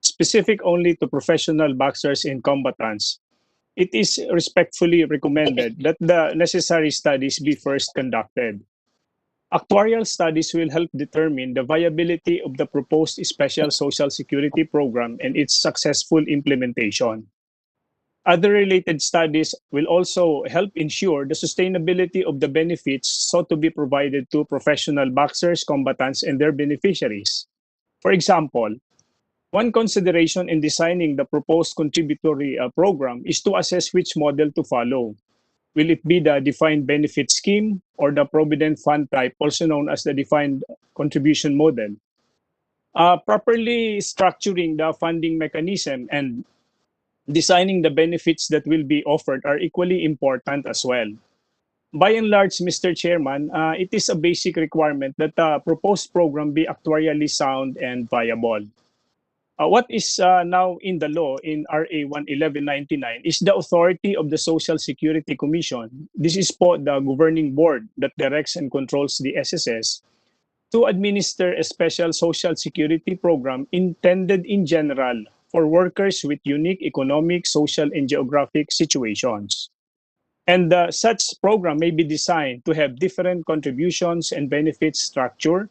specific only to professional boxers and combatants, it is respectfully recommended that the necessary studies be first conducted. Actuarial studies will help determine the viability of the proposed special Social Security program and its successful implementation. Other related studies will also help ensure the sustainability of the benefits sought to be provided to professional boxers, combatants, and their beneficiaries. For example, one consideration in designing the proposed contributory program is to assess which model to follow. Will it be the defined benefit scheme or the provident fund type, also known as the defined contribution model? Properly structuring the funding mechanism and designing the benefits that will be offered are equally important as well. By and large, Mr. Chairman, it is a basic requirement that the proposed program be actuarially sound and viable. What is now in the law in RA 11199 is the authority of the Social Security Commission. This is po the governing board that directs and controls the SSS to administer a special Social Security program intended in general for workers with unique economic, social, and geographic situations. And such program may be designed to have different contributions and benefits structure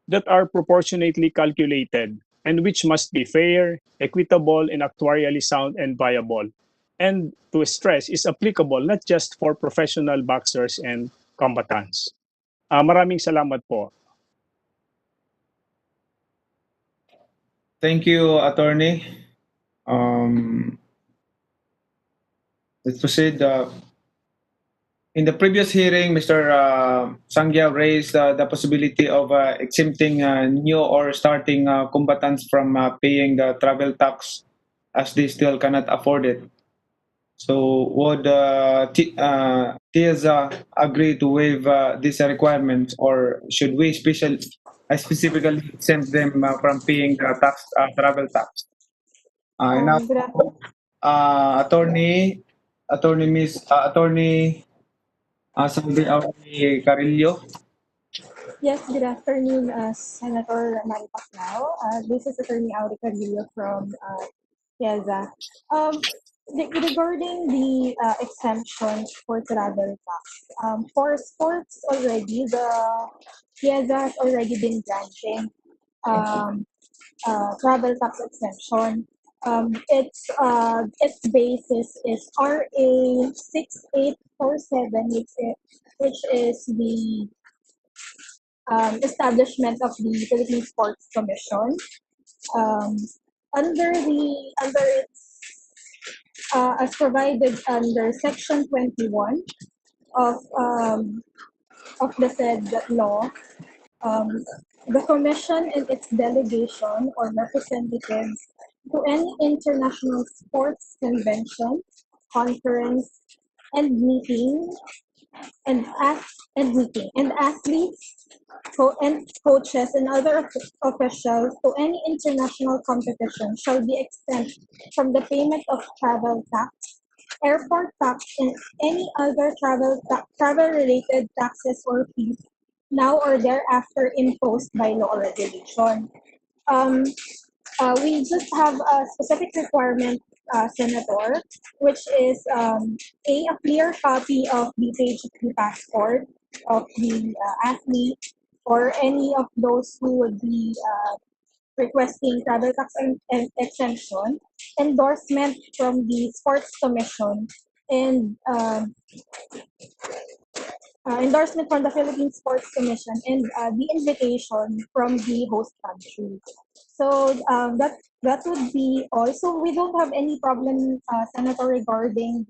that are proportionately calculated and which must be fair, equitable, and actuarially sound and viable. And to stress, is applicable not just for professional boxers and combatants. Maraming salamat po. Thank you, Attorney. Let's proceed. In the previous hearing, Mr. Sangya raised the possibility of exempting new or starting combatants from paying the travel tax as they still cannot afford it. So would TIASA agree to waive these requirements, or should we specifically exempt them from paying the travel tax? Now, Attorney Salve Carillo. Yes, good afternoon, Senator Manny Pacquiao. This is Attorney Auri Carrillo from PIEZA. Regarding the exemptions for travel tax, for sports already, the PIEZA has already been granting um, travel tax exemption. Its basis is RA 6847, which is the establishment of the Philippine Sports Commission. Um, under its as provided under Section 21 of um, of the said law, um, the Commission and its delegation or representatives to any international sports convention, conference, and meeting and athletes and coaches and other officials to any international competition shall be exempt from the payment of travel tax, airport tax, and any other travel related taxes or fees now or thereafter imposed by law or regulation. Um, we just have a specific requirement, Senator, which is a clear copy of the page of the passport of the athlete or any of those who would be requesting travel tax and exemption, endorsement from the Sports Commission, and endorsement from the Philippine Sports Commission, and the invitation from the host country. So that would be all. So we don't have any problem, Senator, regarding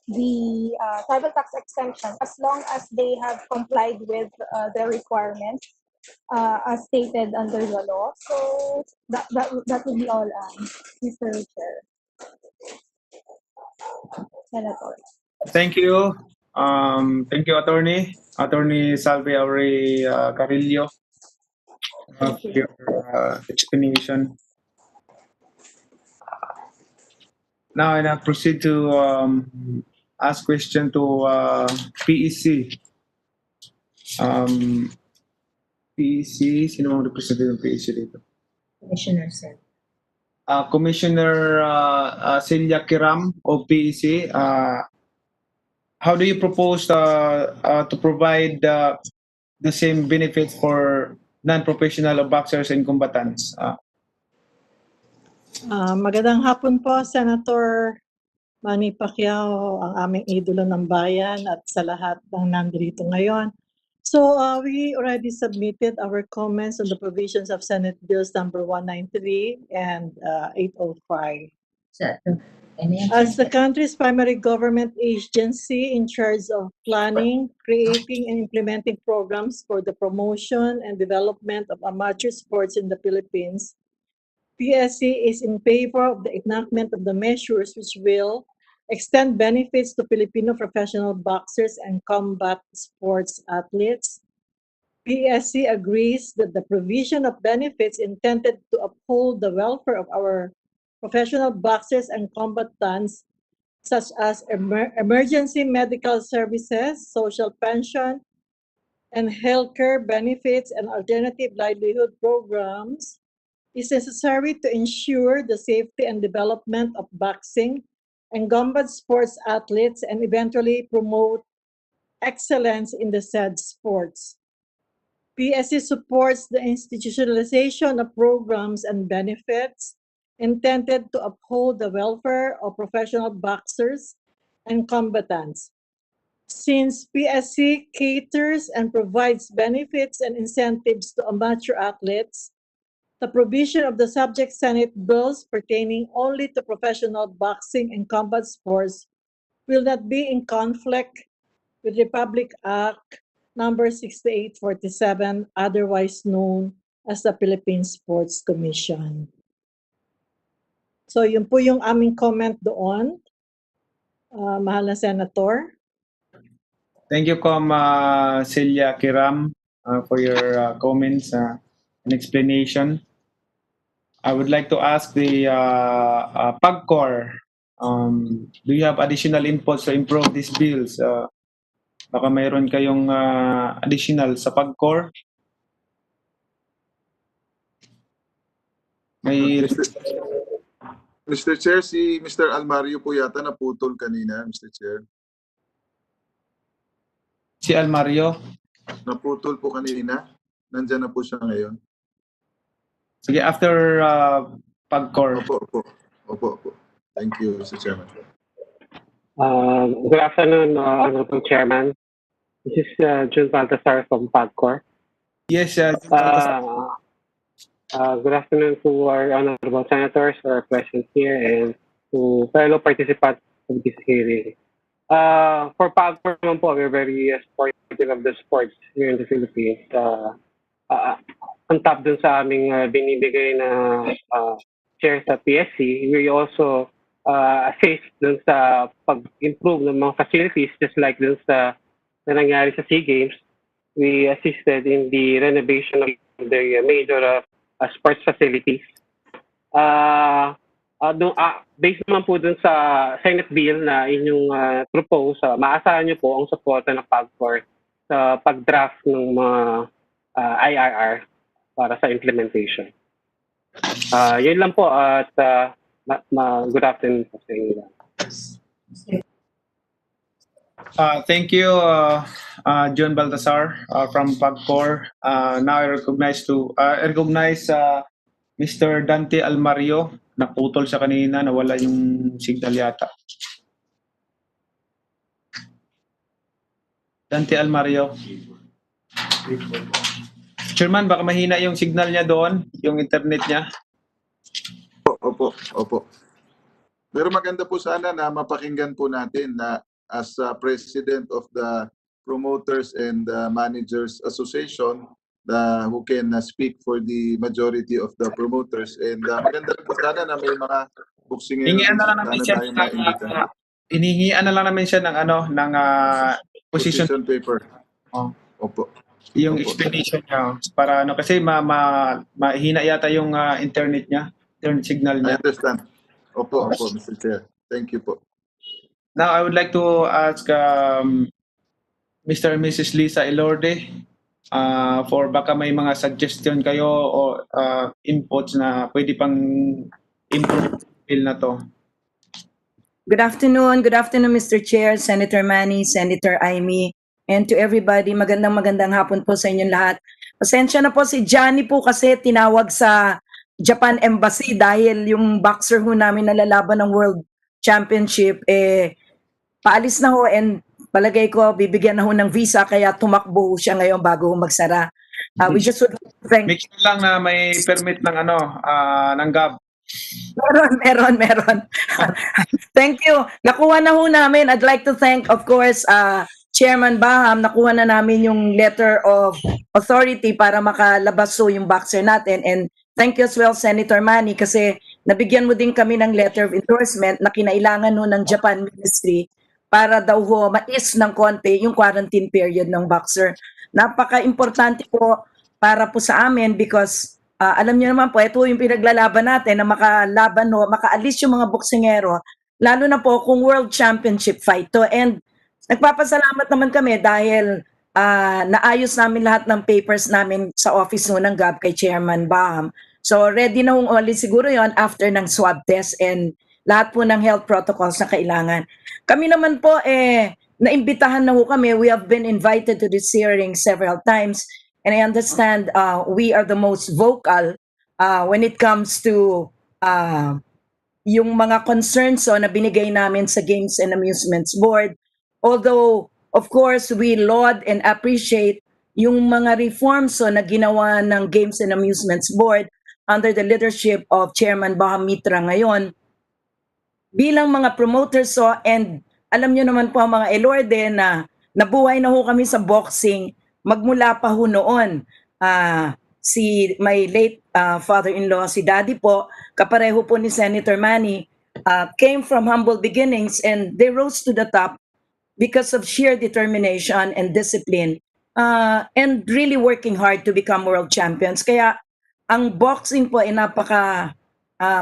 the travel tax exemption as long as they have complied with the requirements as stated under the law. So that would be all, Mr. Chair, Senator. Thank you. Thank you, Attorney Salve Auri Carrillo, for your explanation. Now I proceed to ask question to PEC. PEC, sino ang representative ng PEC dito? Commissioner Sen. Commissioner Celia Kiram of PEC. How do you propose to provide the same benefits for non-professional boxers and combatants? Magandang hapon po, Senator Manny Pacquiao, ang aming idolo ng bayan, at sa lahat ng nandito ngayon. So we already submitted our comments on the provisions of Senate Bills number 193 and 805. As the country's primary government agency in charge of planning, creating, and implementing programs for the promotion and development of amateur sports in the Philippines, PSC is in favor of the enactment of the measures which will extend benefits to Filipino professional boxers and combat sports athletes. PSC agrees that the provision of benefits intended to uphold the welfare of our professional boxers and combatants, such as emergency medical services, social pension, and healthcare benefits and alternative livelihood programs, is necessary to ensure the safety and development of boxing and combat sports athletes and eventually promote excellence in the said sports. PSC supports the institutionalization of programs and benefits intended to uphold the welfare of professional boxers and combatants. Since PSC caters and provides benefits and incentives to amateur athletes, the provision of the subject Senate bills pertaining only to professional boxing and combat sports will not be in conflict with Republic Act number 6847, otherwise known as the Philippine Sports Commission. So yun po yung aming comment doon, mahal na Senator. Thank you, Celia Kiram, for your comments and explanation. I would like to ask the PAGCOR, do you have additional inputs to improve these bills? Baka mayroon kayong additional sa PAGCOR. May Mr. Chair, si Mr. Almario po yata naputol kanina, Mr. Chair. si Almario. Naputol po kanina. Nandyan na po siya ngayon. Sige, after PAGCOR. Opo. Thank you, Mr. Chairman. Good afternoon, Honorable Chairman. This is Jun Baltasar from PAGCOR. Yes, Jun Baltasar. Good afternoon to our honorable senators who are present here and to fellow participants of this hearing. For PAGCOR naman po, we're very supportive of the sports here in the Philippines. On top dun sa aming binibigay na share sa PSC, we also assist dun sa pag-improve ng mga facilities just like dun sa na nangyari sa SEA Games. We assisted in the renovation of the major sports facilities. Based naman po dun sa Senate bill na inyong propose, maasahan nyo po ang suporta ng PAGCOR sa pag-draft ng mga IRR para sa implementation. Yun lang po at good afternoon po sa inyo. Thank you, John Baltasar from PAGCOR. Now I recognize Mr. Dante Almario. Naputol siya kanina, nawala yung signal yata. Dante Almario. Chairman, baka mahina yung signal niya doon, yung internet niya. Opo. Pero maganda po sana na mapakinggan po natin na as President of the Promoters and Managers Association, who can speak for the majority of the promoters. And maganda rin po sana na may mga boksingero Hinihingian na lang namin siya ng position paper. Opo. Yung explanation niya para kasi mahina yata yung internet niya, internet signal niya. I understand. Opo, Mr. Chair. Thank you po. Now I would like to ask Mr. and Mrs. Lisa Elorde for baka may mga suggestion kayo o inputs na pwede pang improve bill na to. Good afternoon, Mr. Chair, Senator Manny, Senator Amy, and to everybody, magandang hapon po sa inyong lahat. Pasensya na po si Johnny po kasi tinawag sa Japan Embassy dahil yung boxer ho namin nalalaban ng World Championship, paalis na ho and palagay ko bibigyan na ho ng visa kaya tumakbo siya ngayon bago ho magsara. We just would like to thank... Make sure lang na may permit ng ng GAB. Meron. Thank you. Nakuha na ho namin. I'd like to thank, of course, Chairman Baham. Nakuha na namin yung letter of authority para makalabas ho yung boxer natin. And thank you as well, Senator Manny, kasi nabigyan mo din kami ng letter of endorsement na kinailangan ho ng Japan Ministry para daw ho mais ng konti yung quarantine period ng boxer. Napaka-importante po para po sa amin because alam niyo naman po, ito yung pinaglalaban natin na makaalis yung mga boksingero, lalo na po kung World Championship fight to. And nagpapasalamat naman kami dahil naayos namin lahat ng papers namin sa office ng GAB kay Chairman Baham. So ready na ulit siguro yon after ng swab test and lahat po ng health protocols na kailangan. Kami naman po, naimbitahan na ho kami. We have been invited to this hearing several times. And I understand we are the most vocal when it comes to yung mga concerns na binigay namin sa Games and Amusements Board. Although, of course, we laud and appreciate yung mga reforms na ginawa ng Games and Amusements Board under the leadership of Chairman Baham Mitra ngayon. Bilang mga promoters and alam nyo naman po mga Elorde na nabuhay na ho kami sa boxing magmula pa ho noon. Si my late father-in-law, si Daddy po, kapareho po ni Senator Manny, came from humble beginnings and they rose to the top because of sheer determination and discipline and really working hard to become world champions. Kaya ang boxing po ay napaka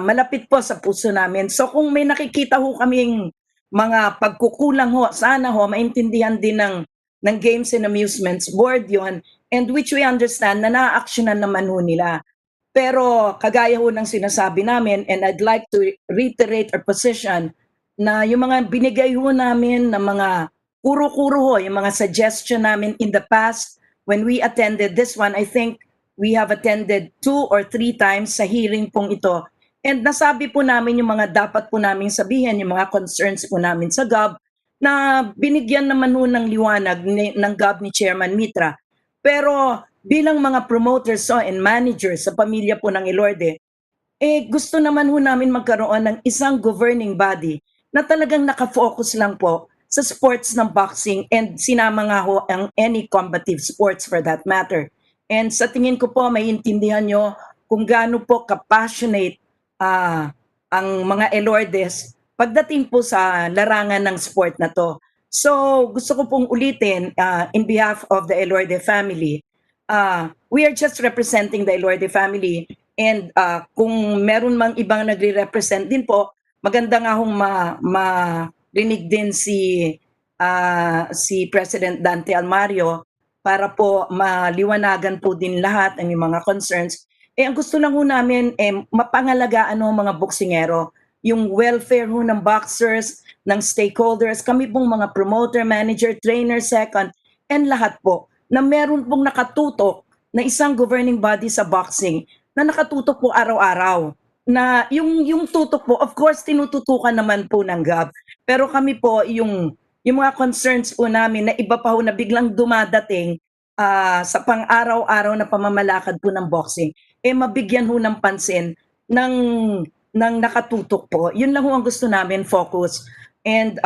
malapit po sa puso namin. So kung may nakikita ho kaming mga pagkukulang ho, sana ho maintindihan din ng ng Games and Amusements Board yon, and which we understand na na-actionan naman ho nila. Pero kagaya ho ng sinasabi namin, and I'd like to reiterate our position, na yung mga binigay ho namin na mga kuro-kuro ho, yung mga suggestion namin in the past, when we attended this one, I think we have attended 2 or 3 times sa hearing pong ito. And nasabi po namin yung mga dapat po namin sabihin, yung mga concerns po namin sa GOB, na binigyan naman ho ng liwanag ng GOB ni Chairman Mitra. Pero bilang mga promoters and managers sa pamilya po ng Ilorde, gusto naman ho namin magkaroon ng isang governing body na talagang nakafocus lang po sa sports ng boxing, and sinama nga ho ang any combative sports for that matter. And sa tingin ko po, may intindihan nyo kung gaano po ka-passionate ang mga Ilordes pagdating po sa larangan ng sport na to. So gusto ko pong ulitin in behalf of the Ilorde family, we are just representing the Ilorde family, and kung meron mang ibang nagre-represent din po, maganda nga hong marinig din si President Dante Almario para po maliwanagan po din lahat ang mga concerns. Ang gusto lang ho namin mapangalagaan ng mga boksingero, yung welfare ho ng boxers, ng stakeholders, kami pong mga promoter, manager, trainer, second, and lahat po, na meron pong nakatutok na isang governing body sa boxing na nakatutok po araw-araw. Na yung tutok po, of course, tinututukan naman po ng GAB. Pero kami po, yung mga concerns po namin na iba pa ho na biglang dumadating sa pang-araw-araw na pamamalakad po ng boxing, mabigyan ho ng pansin ng nakatutok po. Yun lang ho ang gusto namin, focus. And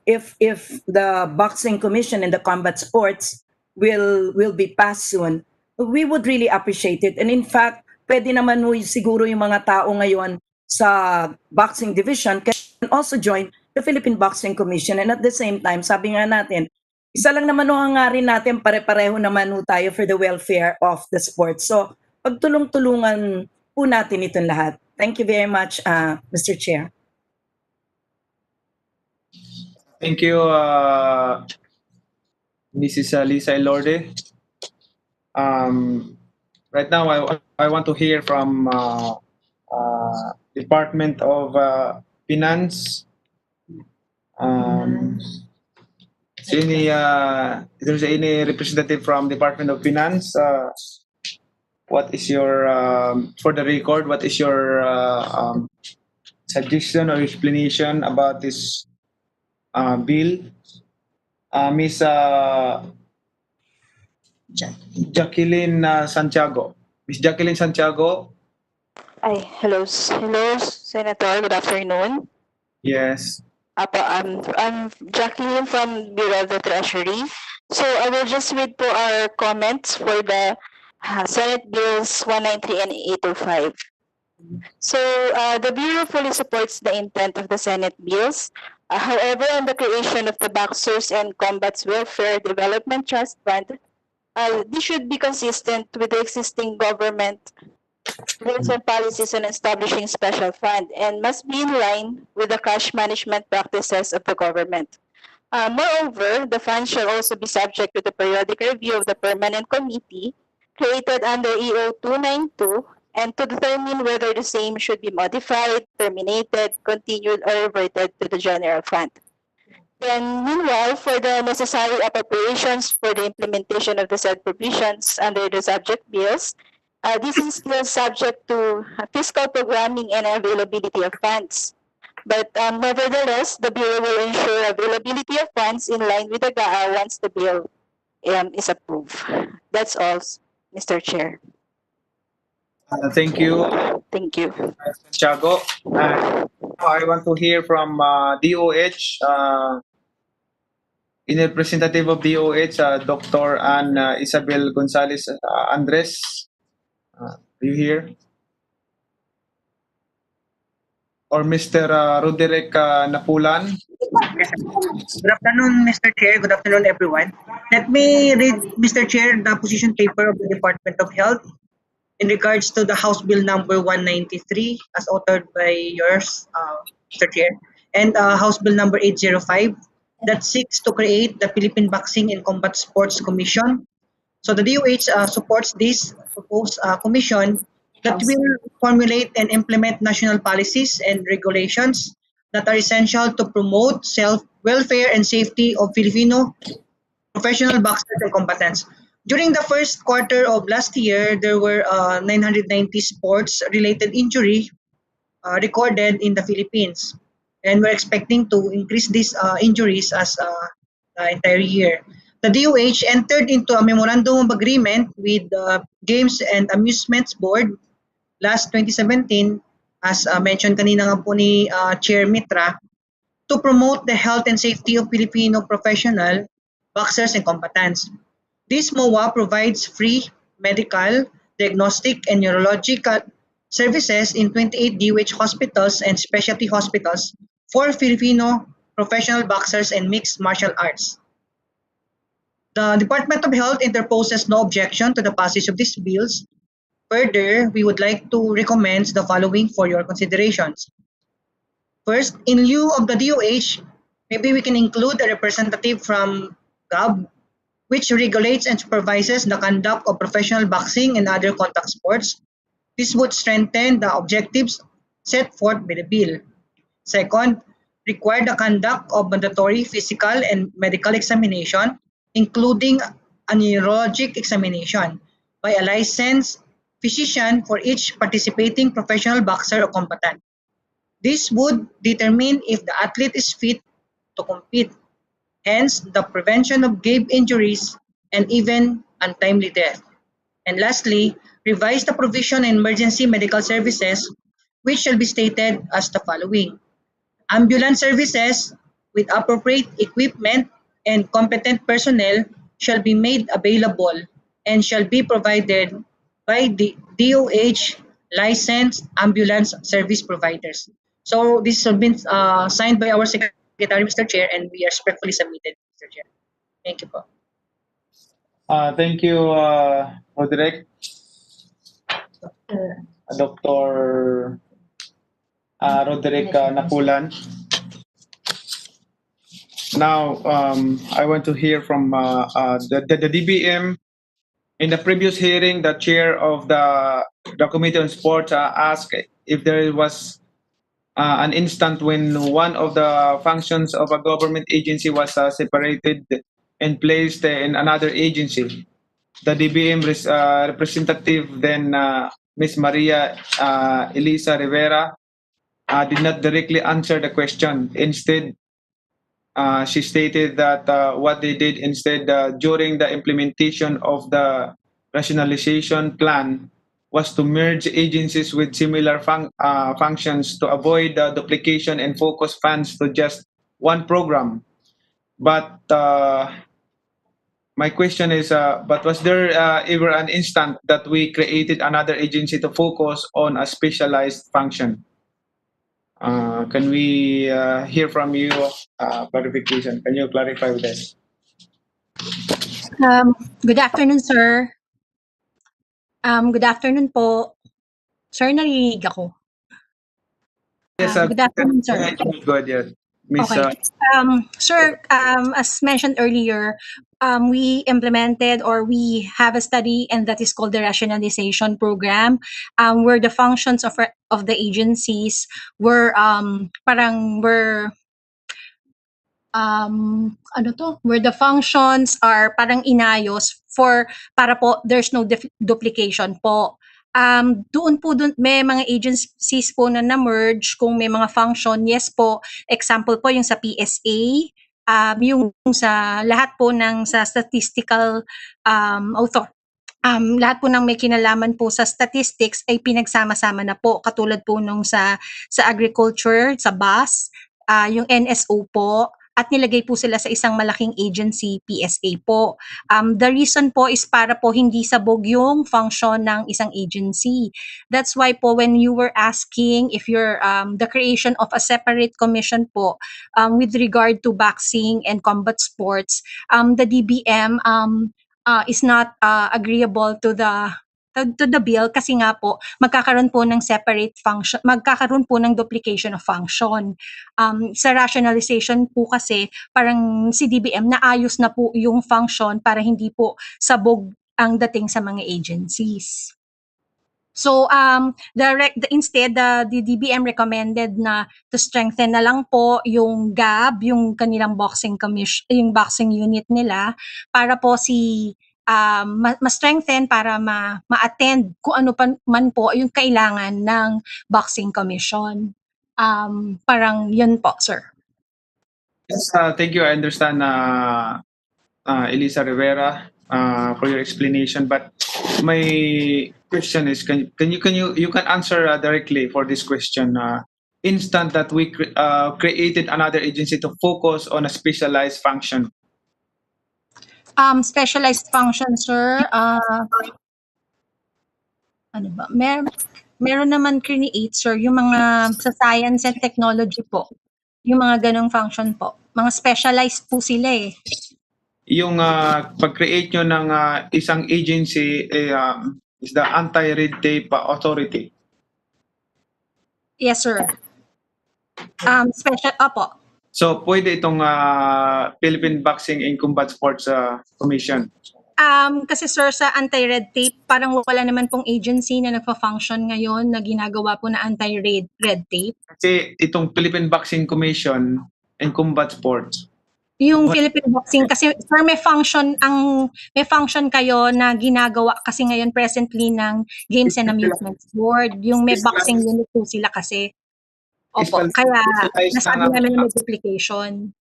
if the Boxing Commission and the Combat Sports will be passed soon, we would really appreciate it. And in fact, pwede naman ho siguro yung mga tao ngayon sa boxing division can also join the Philippine Boxing Commission. And at the same time, sabi nga natin, isa lang naman ho ang hangarin natin, pare-pareho naman ho tayo for the welfare of the sport. So, pagtulong-tulungan po natin itong lahat. Thank you very much, Mr. Chair. Thank you, Mrs. Lisa Ilorde. Right now, I want to hear from Department of Finance. Is there any representative from Department of Finance? What is your, for the record, what is your suggestion or explanation about this bill? Miss Jacqueline Santiago. Miss Jacqueline Santiago. Hello, Senator. Good afternoon. Yes. I'm Jacqueline from Bureau of the Treasury. So I will just read po our comments for the Senate Bills 193 and 805. So the Bureau fully supports the intent of the Senate bills. However, on the creation of the Boxers and Combat's Welfare Development Trust Fund, this should be consistent with the existing government rules and policies on establishing special fund and must be in line with the cash management practices of the government. Moreover, the fund shall also be subject to the periodic review of the permanent committee created under EO 292 and to determine whether the same should be modified, terminated, continued, or reverted to the general fund. Then, meanwhile, for the necessary appropriations for the implementation of the said provisions under the subject bills, this is still subject to fiscal programming and availability of funds. But nevertheless, the Bureau will ensure availability of funds in line with the GAA once the bill is approved. That's all, Mr. Chair. Thank you. Thank you. Santiago. I want to hear from DOH. In representative of DOH, Dr. Ann Isabel Gonzalez Andres. Are you here? Or Mr. Roderick Napulan? Good afternoon, Mr. Chair. Good afternoon, everyone. Let me read, Mr. Chair, the position paper of the Department of Health in regards to the House Bill number 193 as authored by yours, Mr. Chair, and House Bill number 805. that seeks to create the Philippine Boxing and Combat Sports Commission. So the DOH supports this proposed commission that will formulate and implement national policies and regulations that are essential to promote welfare and safety of Filipino professional boxers and combatants. During the first quarter of last year, there were 990 sports-related injury recorded in the Philippines. And we're expecting to increase these injuries as the entire year. The DOH entered into a memorandum of agreement with the Games and Amusements Board last 2017, as mentioned kanina nga po ni Chair Mitra, to promote the health and safety of Filipino professional boxers and combatants. This MOA provides free medical, diagnostic, and neurological services in 28 DOH hospitals and specialty hospitals for Filipino professional boxers and mixed martial arts. The Department of Health interposes no objection to the passage of these bills. Further, we would like to recommend the following for your considerations. First, in lieu of the DOH, maybe we can include a representative from GAB, which regulates and supervises the conduct of professional boxing and other contact sports. This would strengthen the objectives set forth by the bill. Second, require the conduct of mandatory physical and medical examination, including a neurologic examination, by a licensed physician for each participating professional boxer or combatant. This would determine if the athlete is fit to compete, hence the prevention of grave injuries and even untimely death. And lastly, revise the provision in emergency medical services, which shall be stated as the following. Ambulance services with appropriate equipment and competent personnel shall be made available and shall be provided by the DOH licensed ambulance service providers. So this has been signed by our Secretary, Mr. Chair, and we are respectfully submitted, Mr. Chair. Thank you po. Thank you, Roderick. Dr. Roderick Napulan. Now, I want to hear from the DBM. In the previous hearing, the chair of the Committee on Sports asked if there was an instant when one of the functions of a government agency was separated and placed in another agency. The DBM representative then, Ms. Maria Elisa Rivera, did not directly answer the question. Instead, she stated that what they did instead during the implementation of the rationalization plan was to merge agencies with similar functions to avoid duplication and focus funds to just one program. But my question is, but was there ever an instant that we created another agency to focus on a specialized function? Can we hear from you clarification? Can you clarify with this? Good afternoon, sir. Good afternoon po. Sir, naririnig ako. Yes, good afternoon, sir. Go ahead, yeah. Miss, Okay. Sir, as mentioned earlier, we implemented or we have a study, and that is called the rationalization program, where the functions of the agencies were where the functions are parang inayos para po there's no duplication po. Doon may mga agencies po na na-merge kung may mga function, yes po. Example po yung sa PSA, yung sa lahat po ng sa statistical lahat po ng may kinalaman po sa statistics ay pinagsama-sama na po, katulad po nung sa agriculture, sa BAS, yung NSO po, at nilagay po sila sa isang malaking agency, PSA po. The reason po is para po hindi sabog yung function ng isang agency. That's why po when you were asking if you're the creation of a separate commission po with regard to boxing and combat sports, the DBM is not agreeable to to the bill kasi nga po magkakaroon po ng separate function, magkakaroon po ng duplication of function. Sa rationalization po kasi parang si DBM naayos na po yung function para hindi po sabog ang dating sa mga agencies. So instead the DBM recommended na to strengthen na lang po yung GAB, yung kanilang boxing yung boxing unit nila para po ma-strengthen para ma-attend kung ano pa man po yung kailangan ng boxing commission. Parang yun po, sir. Yes, thank you. I understand, Elisa Rivera, for your explanation. But my question is, you can answer directly for this question. Instant that we created another agency to focus on a specialized function. Specialized function, sir. Ano ba? Meron naman create, sir, yung mga sa science and technology po. Yung mga ganong function po. Mga specialized po sila eh. Yung pag-create nyo ng isang agency is the Anti-Red Tape Authority. Yes, sir. Opo. So, pwede itong Philippine Boxing and Combat Sports Commission. Kasi sir, sa anti-red tape, parang wala naman pong agency na nagpa-function ngayon na ginagawa po na anti-red tape. Kasi itong Philippine Boxing Commission and Combat Sports. Yung Philippine Boxing kasi sir may function kayo na ginagawa kasi ngayon presently ng Games and Amusements Board. Yung may boxing unit po sila kasi. Opo, kaya nasabi namin na may duplication.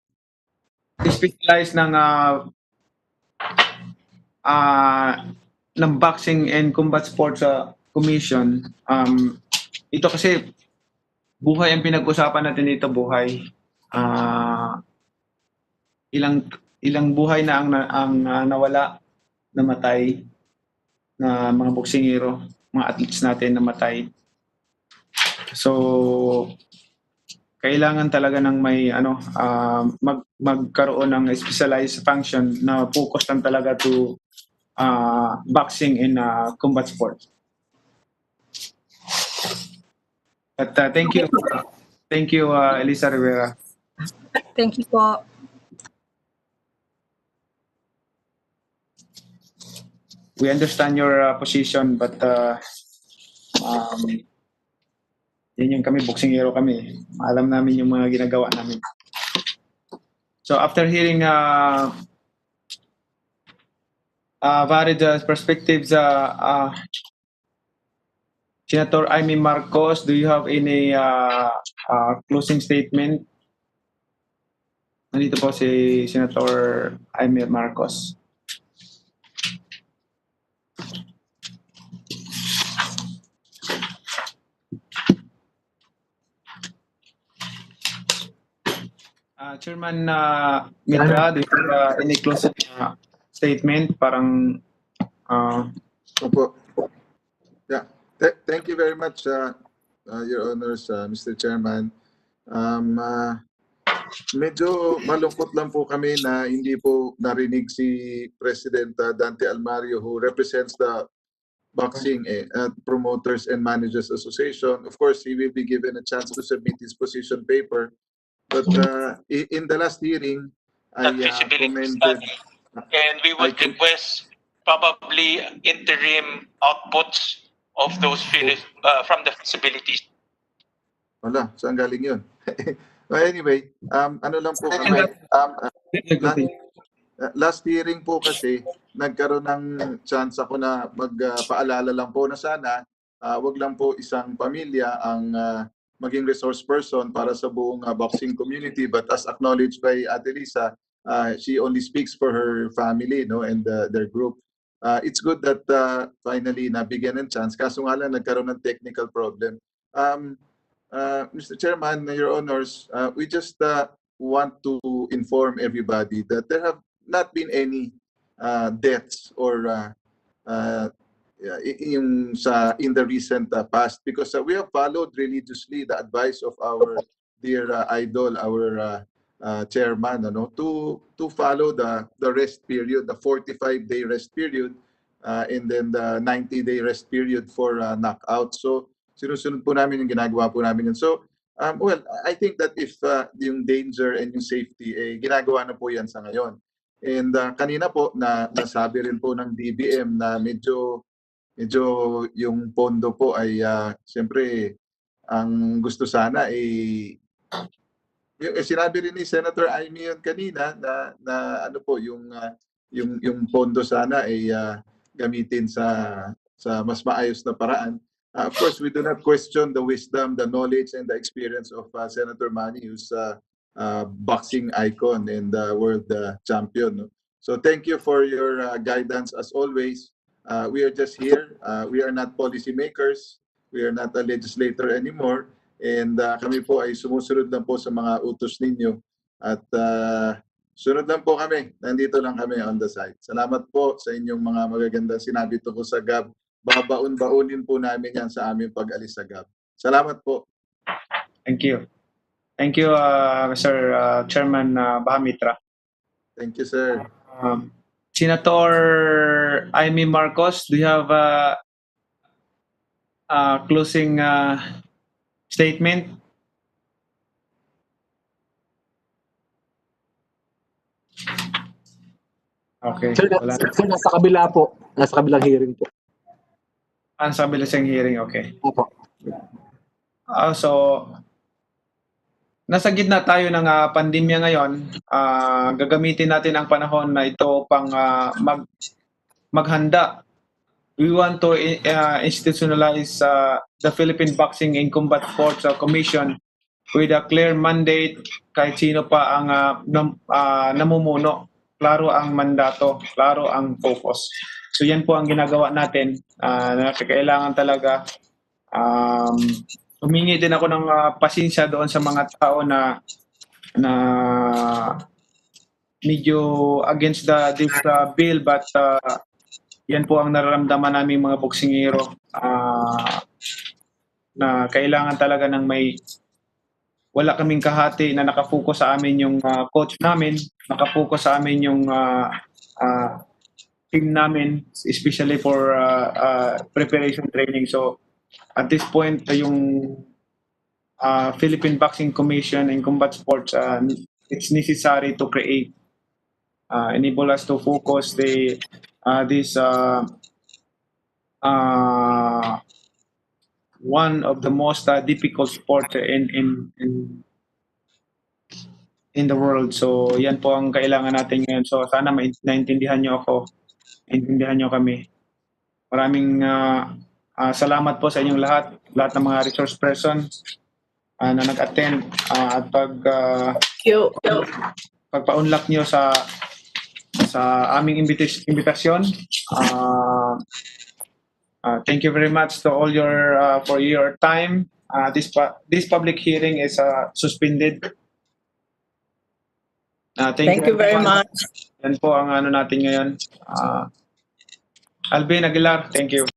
Specialized ng Boxing and Combat Sports Commission. Ito kasi buhay ang pinag-usapan natin dito, buhay. Ilang buhay na ang nawala, namatay na mga boksingero, mga athletes natin namatay. So kailangan talaga ng may magkaroon ng specialized function na focus lang talaga to boxing and combat sports. But thank you, Elisa Rivera. Thank you po. We understand your position, but yun yung kami, boksingero kami. Alam namin yung mga ginagawa namin. So after hearing varied perspectives, Senator Amy Marcos, do you have any closing statement? Nandito po si Senator Amy Marcos. Chairman Mitra, do you have any closing statement? Parang Opo. Yeah. Thank you very much, Your Honors, Mr. Chairman. Medyo malungkot lang po kami na hindi po narinig si President Dante Almario, who represents the Boxing Promoters and Managers Association. Of course, he will be given a chance to submit his position paper. But in the last hearing, I commented, and we would request probably interim outputs of those from the feasibilities. Wala, saan galing yun? Well, anyway, ano lang po kami, last hearing po kasi, nagkaroon ng chance ako na magpaalala lang po na sana, wag lang po isang pamilya ang maging resource person para sa buong boxing community, but as acknowledged by Ate Lisa, she only speaks for her family, no, and their group. It's good that finally nabigyan ng chance, kaso nga lang nagkaroon ng technical problem. Mr. Chairman, Your Honors, we just want to inform everybody that there have not been any deaths or in the recent past, because we have followed religiously the advice of our dear idol, our chairman, to follow the rest period, the 45-day rest period, and then the 90-day rest period for knockout. So sinusunod po namin yung ginagawa po namin yun. So well, I think that if yung danger and yung safety, ginagawa na po yan sa ngayon. And kanina po nasabi rin po ng DBM na medyo yung pondo po ay siyempre ang gusto sana sinabi rin ni Senator Amy yun kanina na ano po yung pondo sana ay gamitin sa mas maayos na paraan. Of course, we do not question the wisdom, the knowledge, and the experience of Senator Manny, who's boxing icon and world champion. No? So thank you for your guidance as always. We are just here. We are not policymakers. We are not a legislator anymore. And kami po ay sumusunod lang po sa mga utos ninyo. At sunod lang po kami. Nandito lang kami on the side. Salamat po sa inyong mga magagandang sinabi tungkol sa GAB. Babaon-baonin po namin yan sa aming pag-alis sa GAB. Salamat po. Thank you. Thank you, Mr. Chairman Bahamitra. Thank you, sir. Senator Amy Marcos, do you have a closing statement? Okay. Sir, nasa kabila po. Nasa kabilang hearing po. Sa bilisang hearing, okay. Opo. So, nasa gitna tayo ng pandemya ngayon. Gagamitin natin ang panahon na ito pang maghanda. We want to institutionalize the Philippine Boxing and Combat Sports Commission with a clear mandate kahit sino pa ang namumuno. Klaro ang mandato, klaro ang focus. So yan po ang ginagawa natin. Kailangan talaga humingi din ako ng pasensya doon sa mga tao na medyo against this bill, but yan po ang nararamdaman naming mga boksingero na kailangan talaga ng wala kaming kahati na nakafocus sa amin yung coach namin, nakafocus sa amin yung team namin, especially for preparation training. So at this point, yung Philippine Boxing Commission and Combat Sports, it's necessary to create, enable us to focus this one of the most difficult sports in the world. So yan po ang kailangan natin ngayon. So sana naintindihan nyo ako, naintindihan nyo kami. Maraming salamat po sa inyong lahat ng mga resource person na nag-attend at pagpa-unlock nyo sa aming imbitasyon. Thank you very much to all for your time. This public hearing is suspended. Thank you very much. Yan po ang natin ngayon. Alvin Aguilar, thank you.